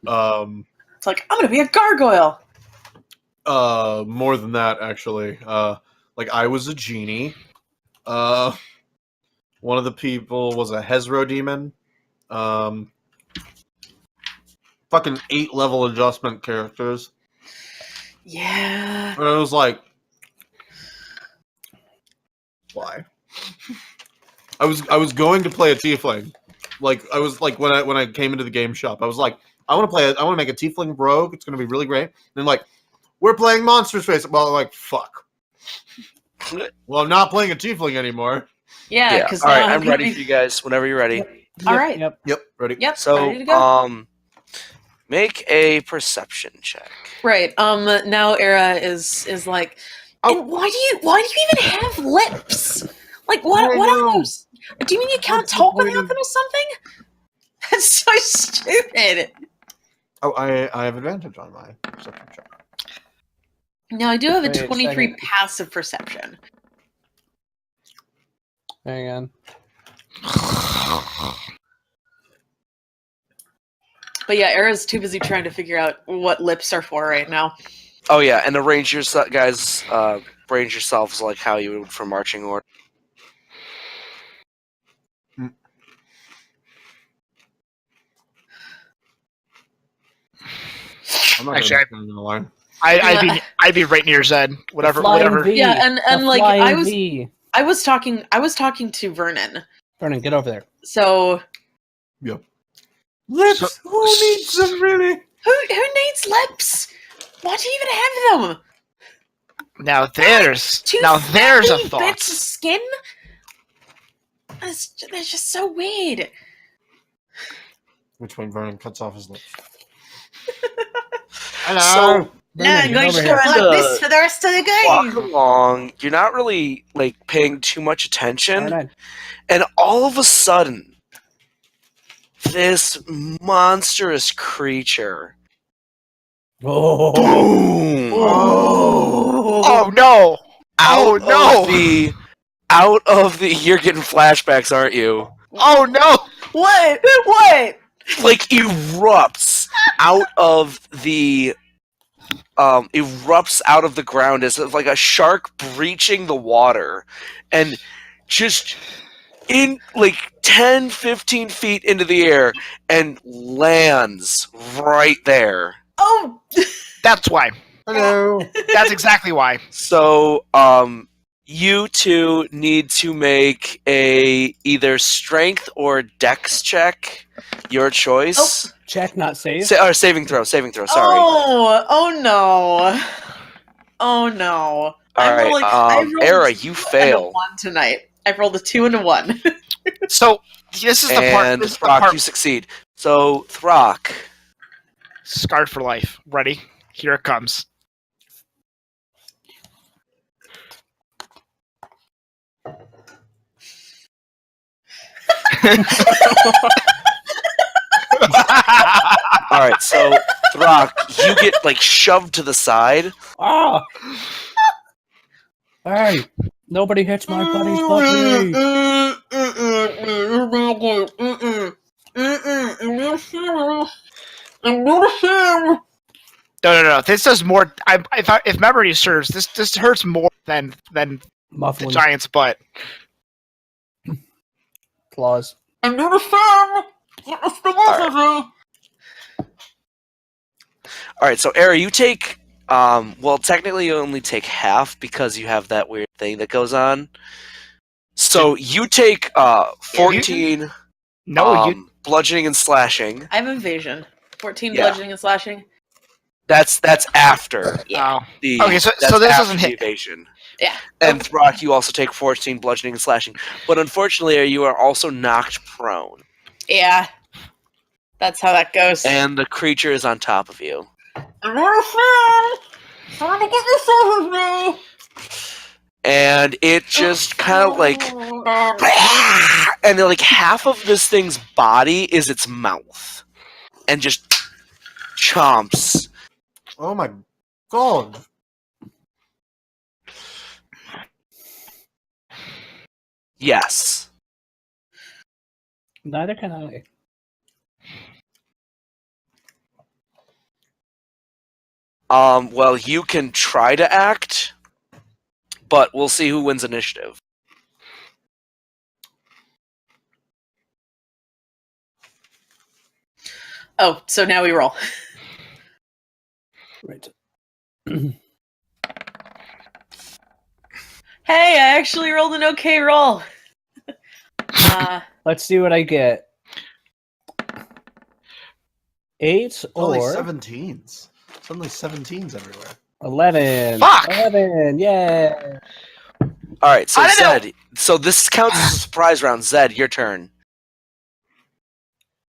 it's like, I'm gonna be a gargoyle. More than that, actually. I was a genie. One of the people was a Hezro demon. Fucking 8 level adjustment characters. Yeah. And I was like, why? I was going to play a tiefling. When I came into the game shop, I was like, I want to make a tiefling rogue. It's gonna be really great. And then we're playing Monsters Face. Well, fuck. Well, I'm not playing a tiefling anymore. Yeah, because all right, I'm ready for you guys. Whenever you're ready. All right. Yep. Ready. Yep. So, ready to go. Make a perception check. Right. Now Aera is like, and why do you even have lips? What are those? Do you mean you can't talk without them or something? That's so stupid. Oh, I have advantage on my perception check. Now I do have a Wait a 23 second. passive perception. Hang on. But yeah, Aera's too busy trying to figure out what lips are for right now. Oh yeah, and arrange yourself, guys. Arrange yourselves like how you would for marching order. I'm not Actually, going to line. I'd be right near Zed. Whatever. V. Yeah, and like V. I was talking to Vernon. Vernon, get over there. So Yep. Lips. Who needs them really? who needs lips? Why do you even have them? Now there's Two a flappy thought. bits of skin. That's just so weird. Which one? Vernon cuts off his lips. So No, I'm going to here. go like this for the rest of the walk game. along. You're not really like paying too much attention, Alright. and all of a sudden, this monstrous creature. Oh. Boom! Oh no! Out of the. You're getting flashbacks, aren't you? Oh no! What? What? Like erupts out of the ground as if like a shark breaching the water, and just in like 10-15 feet into the air and lands right there. Oh, That's why. Hello. That's exactly why. So you two need to make a either strength or dex check, your choice. Check, not save. Or saving throw, sorry. Oh no. Oh no. All right, Aera, you fail. 1 tonight. I've rolled a 2 and a 1. So this is the part. And This is the Throkk, part. you succeed. So Throkk, Scarred for life. Ready? Here it comes. all right. So Throkk, you get like shoved to the side. Ah! Hey! Nobody hits my buddies but me! No. This does more. If memory serves, this hurts more than the Mufflin. giant's butt. Claws. All right. So Aera, you take. Well, technically, you only take half because you have that weird thing that goes on. So you take 14. No, bludgeoning and slashing. I have evasion. 14 Yeah. bludgeoning and slashing. That's after Yeah. the. Okay, so that's this after doesn't the hit. evasion. Yeah. And Throkk, you also take 14 bludgeoning and slashing, but unfortunately, you are also knocked prone, Yeah. That's how that goes. and the creature is on top of you. And it just kind of like, and like half of this thing's body is its mouth, and just chomps. Oh my god. Yes. Neither can I. Well, you can try to act, but we'll see who wins initiative. Oh, so now we roll. Right. Hey, I actually rolled an okay roll. Let's see what I get. 8 Only or 17s. Suddenly 17s everywhere. 11. Fuck! 11, yeah. All right, so I don't know. Zed. So this counts as a surprise round. Zed, your turn.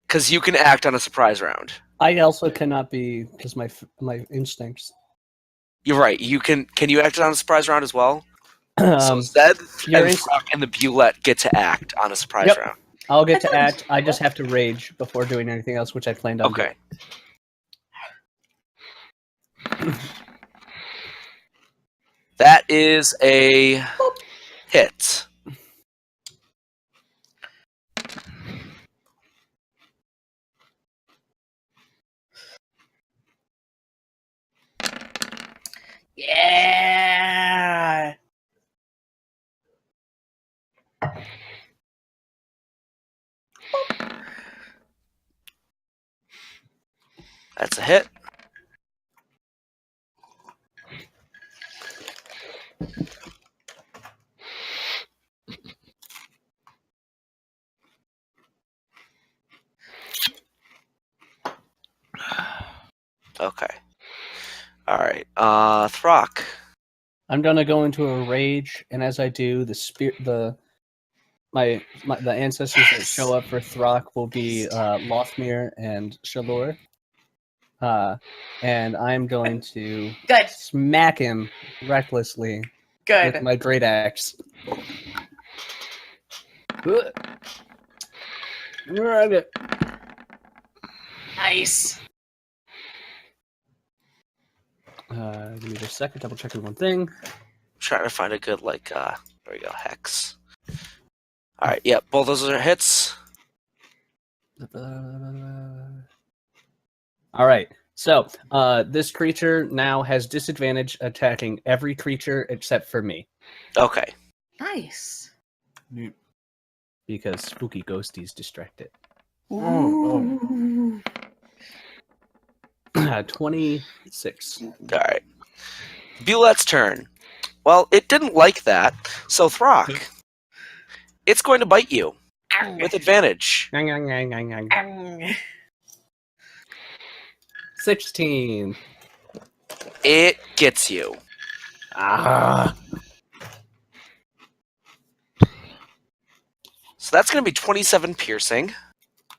Because you can act on a surprise round. I also cannot be, because my instincts. You're right. You can. Can you act on a surprise round as well? So Um, Zed your and inst- Throkk and the Bulette get to act on a surprise Yep. round. I'll get to act. I just have to rage before doing anything else, which I planned on Okay. That is a hit. Yeah. That's a hit. Okay. All right. Throkk. I'm gonna go into a rage, and as I do, the ancestors that show up for Throkk will be Lothmir and Shalor. And I'm going to Good. smack him recklessly Good. with my great axe. Nice. Give me just a second, double checking one thing. Trying to find a good there we go, hex. All right. Yep. Both those are hits. All right. So this creature now has disadvantage attacking every creature except for me. Okay. Nice. Because Spooky Ghostie's distracted. Ooh. 26. All right. Bulette's turn. Well, it didn't like that, so Throkk, it's going to bite you with advantage. 16. It gets you. Ah. So that's going to be 27 piercing.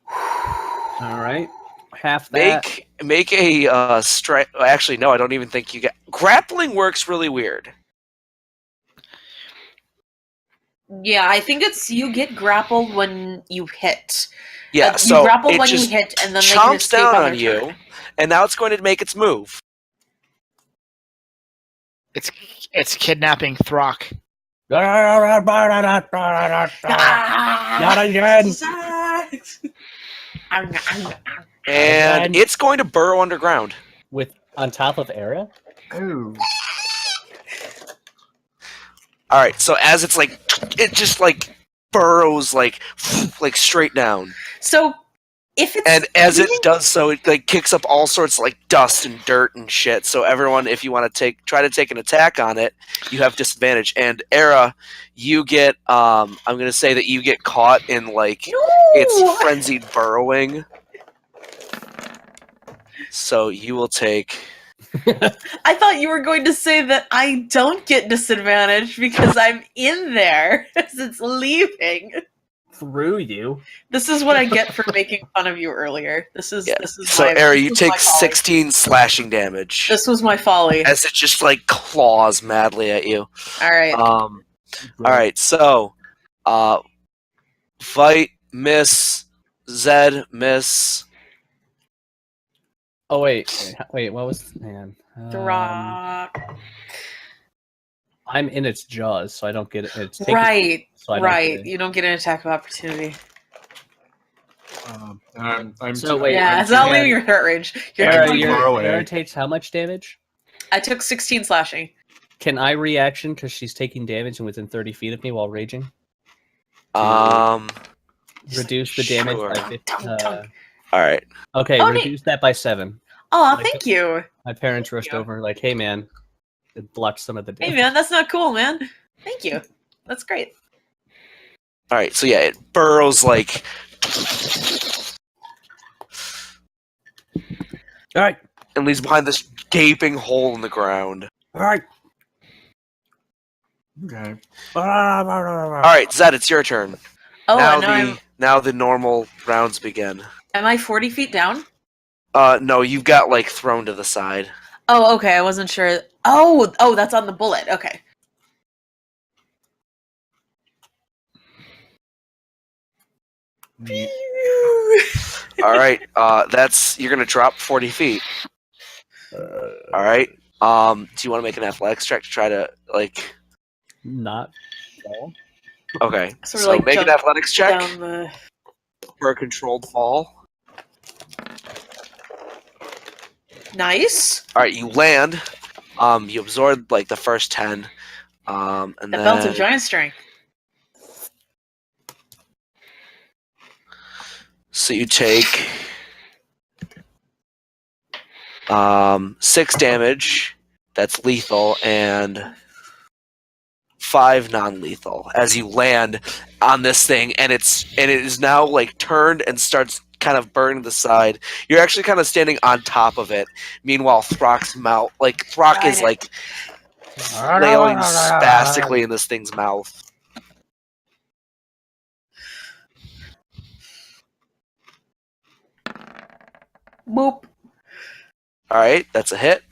All right. Half that. Make a strike. Actually, no, I don't even think you get. Grappling works really weird. Yeah, I think it's you get grappled when you hit. Yeah, You so grapple it when you just hit, and then they can chomps escape down on on their you, turn. and now it's going to make its move. It's kidnapping Throkk. Not again. And it's going to burrow underground. With on top of Aera? Oh. All right, so as it's it just burrows straight down. So if it's And as it does so, it kicks up all sorts of dust and dirt and shit. So everyone, if you want to try to take an attack on it, you have disadvantage. And Aera, you get I'm gonna say that you get caught in its frenzied burrowing. So you will take. I thought you were going to say that I don't get disadvantage because I'm in there as it's leaving. Through you. This is what I get for making fun of you earlier. This is So my, Aera, this you was take my folly. 16 slashing damage. This was my folly. As it just claws madly at you. All right. All right. So, Veit miss, Zed miss. Oh wait, what was Throkk. I'm in its jaws, so I don't get it. It's taken, Right. so I don't Right. get it. You don't get an attack of opportunity. I'm So wait, Yeah, it's not leaving your threat range. Aera takes how much damage? I took 16 slashing. Can I reaction because she's taking damage and within 30 feet of me while raging? Reduce the damage sure. by 50. All right. Okay, Oh, reduce that by 7. Oh, thank you. My parents rushed over hey man, it blocked some of the damage. Hey man, that's not cool, man. Thank you. That's great. All right. So yeah, it burrows All right. and leaves behind this gaping hole in the ground. All right. Okay. All right, Zed, it's your turn. Oh, Now the normal rounds begin. am I 40 feet down? No, you've got thrown to the side. Oh, okay. I wasn't sure. Oh, that's on the bullet. Okay. All right. You're gonna drop 40 feet. All right. Do you want to make an athletics check to try to Not fall. Okay. Sort of So make an athletics check Down the... for a controlled fall. Nice. All right, you land. You absorb like the first 10. And The then belt of giant strength. so you take 6 damage. That's lethal, and 5 non-lethal as you land on this thing, and it is now like turned and starts kind of burning the side. You're actually kind of standing on top of it. Meanwhile, Throkk's mouth, like Throkk is like flailing spastically in this thing's mouth. Boop. All right, that's a hit.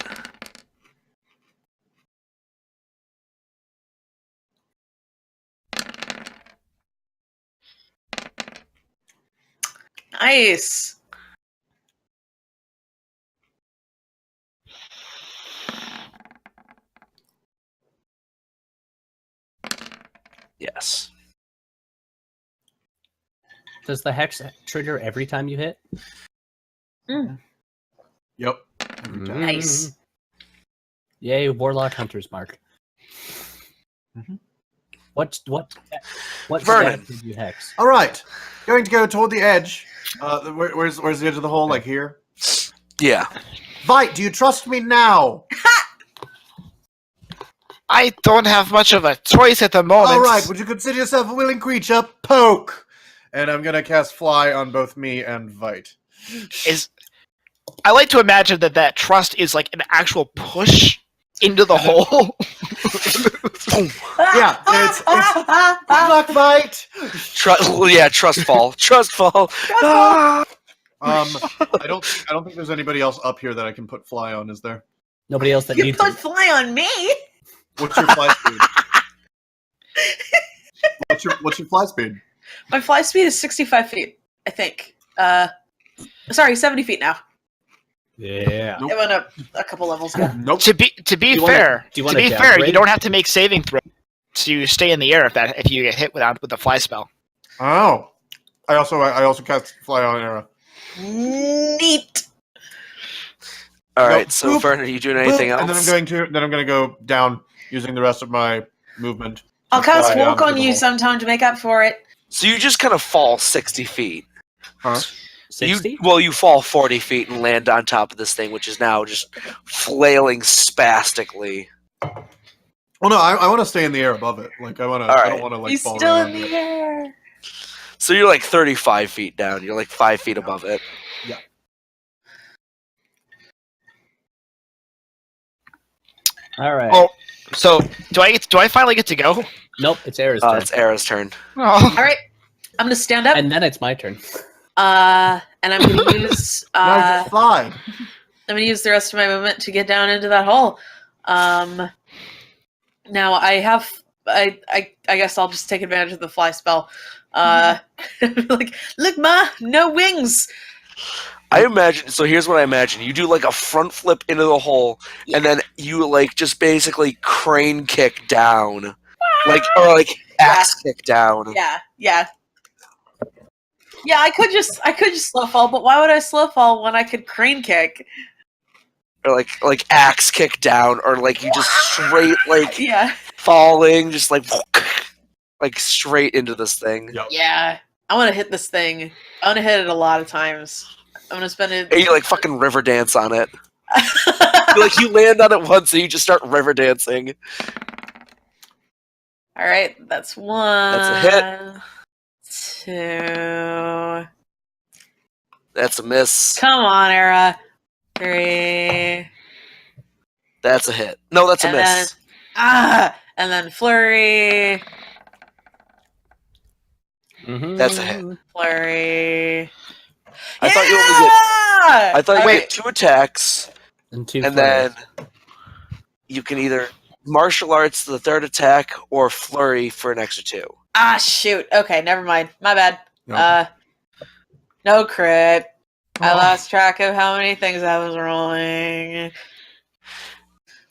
Nice. Yes. Does the hex trigger every time you hit? Yep. Nice. Yay, Warlock Hunter's Mark. Mhm. What Vernon. stat did you hex? All right, going to go toward the edge. Where's the edge of the hole? Like here. Yeah. Veit, do you trust me now? I don't have much of a choice at the moment. All right, would you consider yourself a willing creature? Poke. And I'm gonna cast Fly on both me and Veit. I like to imagine that trust is like an actual push into the hole. Yeah, it's good luck, Veit. Trust fall. Trust fall. I don't think there's anybody else up here that I can put Fly on. Is there? Nobody else that You needs put it. fly on me. What's your fly speed? What's your fly speed? My fly speed is 65 feet, I think. Sorry, 70 feet now. Yeah. Nope. It went up a couple levels ago. Nope. To be fair, do you want to you downgrade? don't have to make saving throws to stay in the air if you get hit with the fly spell. Oh, I also cast Fly on Aera. Neat. All right. Nope. So, Boop. Vernon, are you doing anything Boop. else? And then I'm going to go down using the rest of my movement. I'll to cast fly walk onto on the you hole. sometime to make up for it. So you just kind of fall 60 feet. Huh? 60? You fall 40 feet and land on top of this thing, which is now just flailing spastically. Well, no, I want to stay in the air above it. Like I want to. All I right. don't want to like He's fall still right in onto the it. air. So you're like 35 feet down. You're like 5 feet above it. All right. Oh, so do I finally get to go? Nope, it's Aera's turn. It's Aera's turn. Oh. All right, I'm gonna stand up. And then it's my turn. And I'm gonna use No, just fly. I'm gonna use the rest of my movement to get down into that hole. Now I guess I'll just take advantage of the fly spell. Like, look, Ma, no wings. I imagine. So here's what I imagine: you do like a front flip into the hole, and then you like just basically crane kick down, or axe kick down. Yeah. I could just slow fall, but why would I slow fall when I could crane kick? Or like axe kick down, or like you just straight Yeah. falling, just like straight into this thing. Yep. Yeah. I want to hit this thing. I want to hit it a lot of times. I'm gonna spend it. And you like fucking river dance on it. You land on it once, and you just start river dancing. All right, that's one. That's a Two. That's a miss. Come on, Aera. 3. That's a hit. No, that's a And miss. And then flurry. That's a hit. Flurry. I thought you only get. I thought you get 2 attacks, And 2 and then you can either martial arts the 3rd attack or flurry for an extra 2. Shoot. Okay, never mind. My bad. No. No crit. I lost track of how many things I was rolling.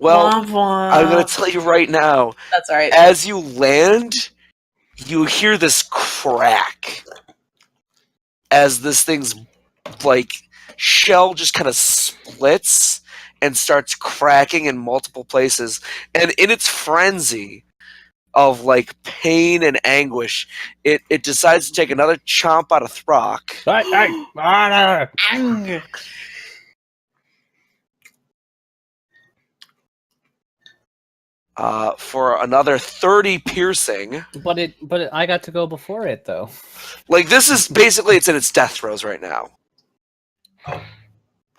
Well, Womp womp. I'm gonna tell you right now. That's all right. As you land, you hear this crack as this thing's shell just kind of splits, and starts cracking in multiple places. And in its frenzy of like pain and anguish, it decides to take another chomp out of Throkk. For another 30 piercing. But I got to go before it though. Like this is basically it's in its death throes right now.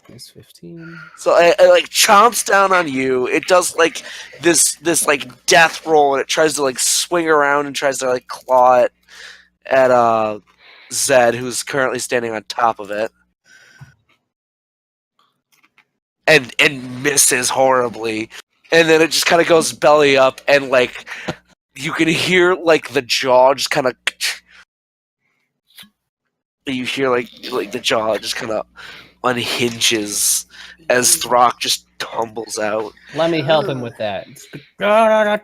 It's 15. So it like chomps down on you. It does like this like death roll, and it tries to like swing around and tries to like claw it at Zed, who's currently standing on top of it, and misses horribly. And then it just kind of goes belly up, and like you can hear like the jaw just kind of. You hear like the jaw just kind of unhinges as Throkk just tumbles out. Let me help him with that. Well, all right.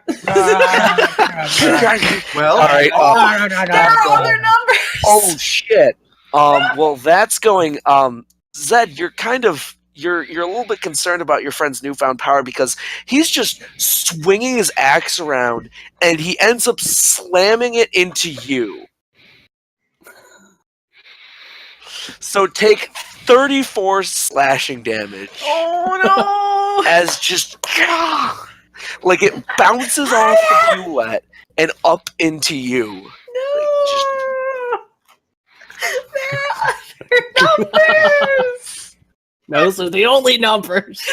There are other numbers. Oh shit. Well, that's going. Zed, you're a little bit concerned about your friend's newfound power because he's just swinging his axe around and he ends up slamming it into you. So take 34 slashing damage. Oh no! As just like it bounces off the Bulette and up into you. No! There are other numbers! Those are the only numbers.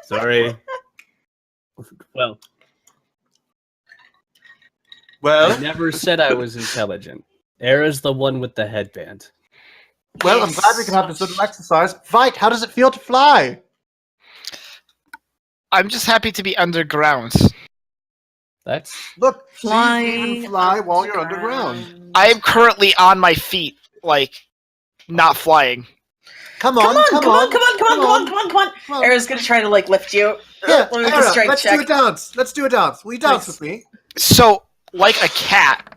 Sorry. Well, I never said I was intelligent. Aera's the one with the headband. Well, I'm glad we can have this little exercise. Veit, how does it feel to fly? I'm just happy to be underground. That's Look, Fly see, you can fly while you're underground. I am currently on my feet, like, not flying. Come on. Come on. Aera's gonna try to like lift you. Yeah, Let me make a Aera, strength let's check. do a dance. Let's do a dance. Will you dance with me? So, like a cat.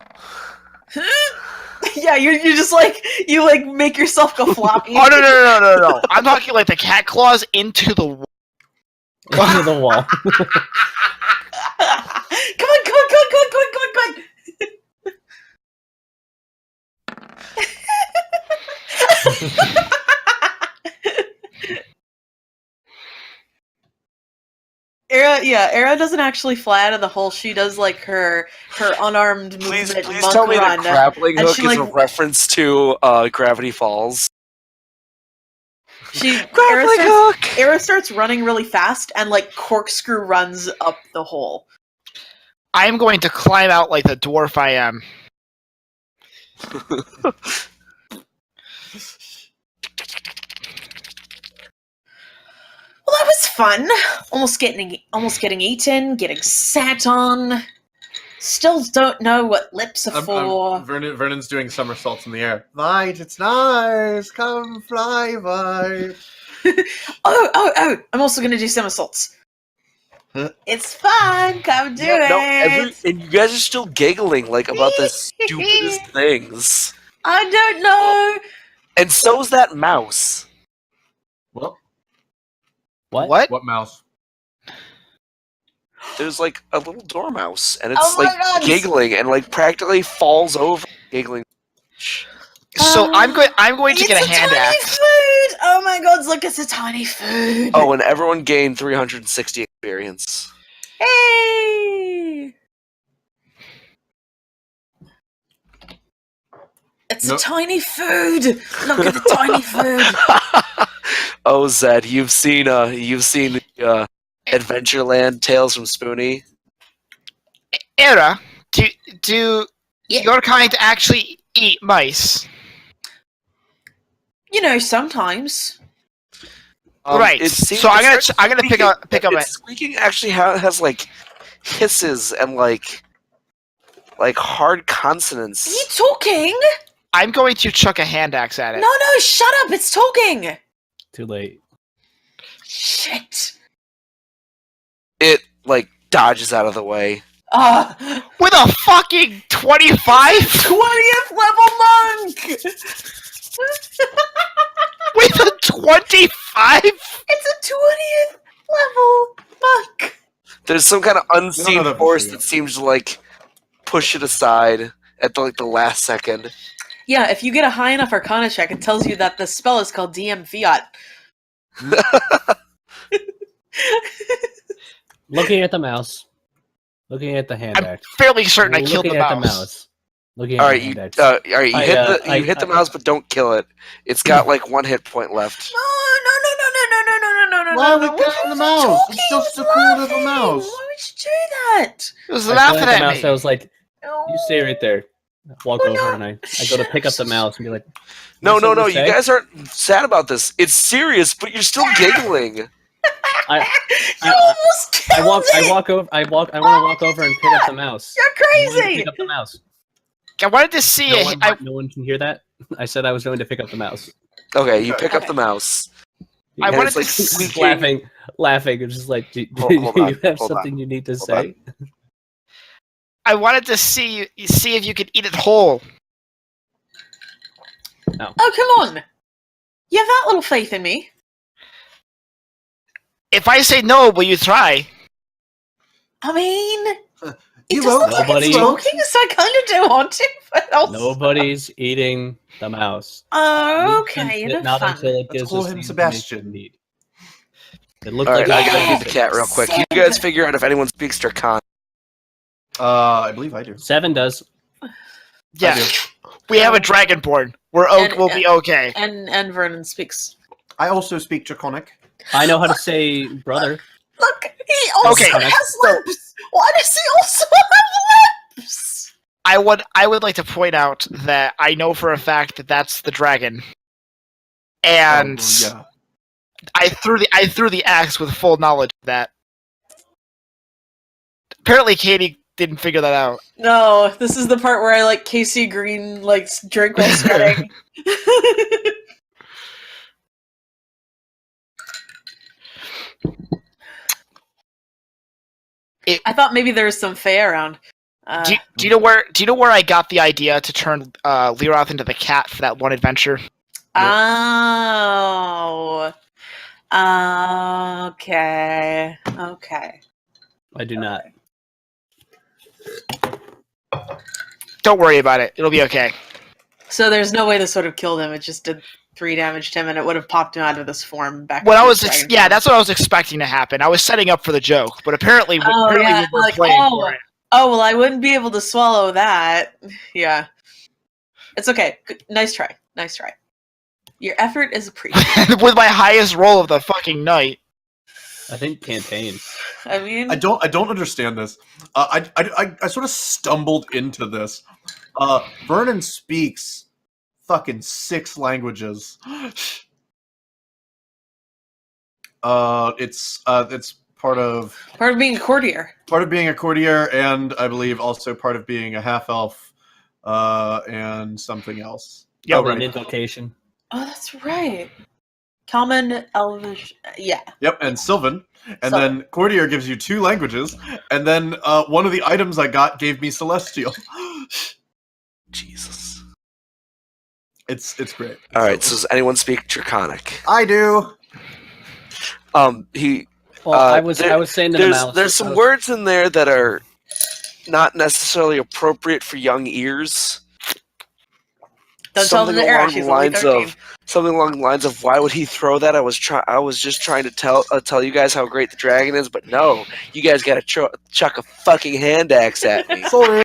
Yeah, you just like you like make yourself go floppy. Oh no! I'm talking like the cat claws into the wall. into the wall. Come on. Aera doesn't actually fly out of the hole. She does like her unarmed movement. Please monk tell me run, that grappling and hook she, is like, a reference to Gravity Falls. Aera starts running really fast and like corkscrew runs up the hole. I'm going to climb out like the dwarf I am. Well, that was fun. Almost getting eaten, getting sat on. Still don't know what lips are for. Vernon's doing somersaults in the air. Veit, it's nice. Come fly, Veit. Oh! I'm also gonna do somersaults. Huh? It's fun. Come do it. And you guys are still giggling like about the stupidest things. I don't know. And so's that mouse. What? What? What mouse? There's like a little dormouse, and it's like giggling and like practically falls over giggling. So I'm going to get a hand tiny axe. Food. Oh my god, look, it's a tiny food. Oh, and everyone gained 360 experience. Hey! It's a tiny food. Look at the tiny food. Oh, Zed, you've seen Adventureland Tales from Spoonie. Aera, do your kind actually eat mice? You know, sometimes. Right. So I'm gonna pick up it. Squeaking actually has like hisses and like hard consonants. Are you talking? I'm going to chuck a hand axe at it. No, shut up! It's talking. Too late. Shit. It like dodges out of the way. With a fucking 25? 20th level monk! With a 25? It's a 20th level buck. There's some kind of unseen that force for that seems to like push it aside at the last second. Yeah, if you get a high enough Arcana check, it tells you that the spell is called DM Fiat. Looking at the mouse. Looking at the hand I'm axe. fairly certain I killed Looking the at the mouse. mouse. Looking All at right, the you hand axe. hit the mouse, but don't kill it. It's got like 1 hit point left. No. Why are we killing the mouse? It's just a cool little mouse. Why would you do that? It was I laughing pointed at the mouse. me. I was like, No. "You stay right there." Walk We're over not- and I go to pick up the mouse and be like, No, "Something to you say?" guys aren't sad about this. It's serious, but you're still giggling. You almost killed I want it! to walk over and pick up the mouse. You're I wanted to crazy! pick up the mouse. I wanted to see No one can hear that. I said I was going to pick up the mouse. Okay, you pick up the mouse. I And wanted it's to like see- squeaking. laughing. It's just like, do Hold on, you have hold on, something you need to hold say? I wanted to see if you could eat it whole. No. Oh, come on! You have that little faith in me. If I say no, will you try? I mean, You it does won't. look like Nobody- it's smoking, so I kind of do want to, but also... Nobody's eating the mouse. Oh, okay, Not enough fun. until it Let's gives call us him the Sebastian. information we need. It looked All right, like I gotta Yeah. do the cat real quick. You guys figure out if anyone speaks Dracon. I believe I do. 7 does. Yeah, we have a Dragonborn. We'll be okay. And Vernon speaks. I also speak Draconic. I know how to say brother. Look, he also Okay, has lips! Why does he also have lips? I would like to point out that I know for a fact that that's the dragon, and Yeah. I threw the axe with full knowledge of that. Apparently, Katie didn't figure that out. No, this is the part where I like Casey Green like drink while sweating. I thought maybe there was some Fae around. Do you know where I got the idea to turn Leroth into the cat for that one adventure? Oh. Okay. I do not. Don't worry about it. It'll be okay. So there's no way this would have killed him. It just did 3 damage to him, and it would have popped him out of this form back. What I into was his dragon yeah, form. that's what I was expecting to happen. I was setting up for the joke, but apparently, we yeah, weren't like, playing for it. Oh well, I wouldn't be able to swallow that. Yeah, it's okay. Nice try. Your effort is appreciated. With my highest roll of the fucking night. I think campaign. I mean, I don't understand this. I sort of stumbled into this. Vernon speaks fucking 6 languages. It's part of being a courtier. Part of being a courtier, and I believe also part of being a half elf, and something else. Yeah, An invocation. Oh, that's right. Common, Elvish, yeah. Yep, and Sylvan. And then Courtier gives you 2 languages, and then one of the items I got gave me Celestial. Jesus. It's great. All right. So does anyone speak Draconic? I do. Well, I was saying to the mouse. There's some words in there that are not necessarily appropriate for young ears. Don't tell them the Aera, she's only 13. Something along the lines of, why would he throw that? I was just trying to tell you guys how great the dragon is, but no, you guys gotta chuck a fucking hand axe at me. Sorry.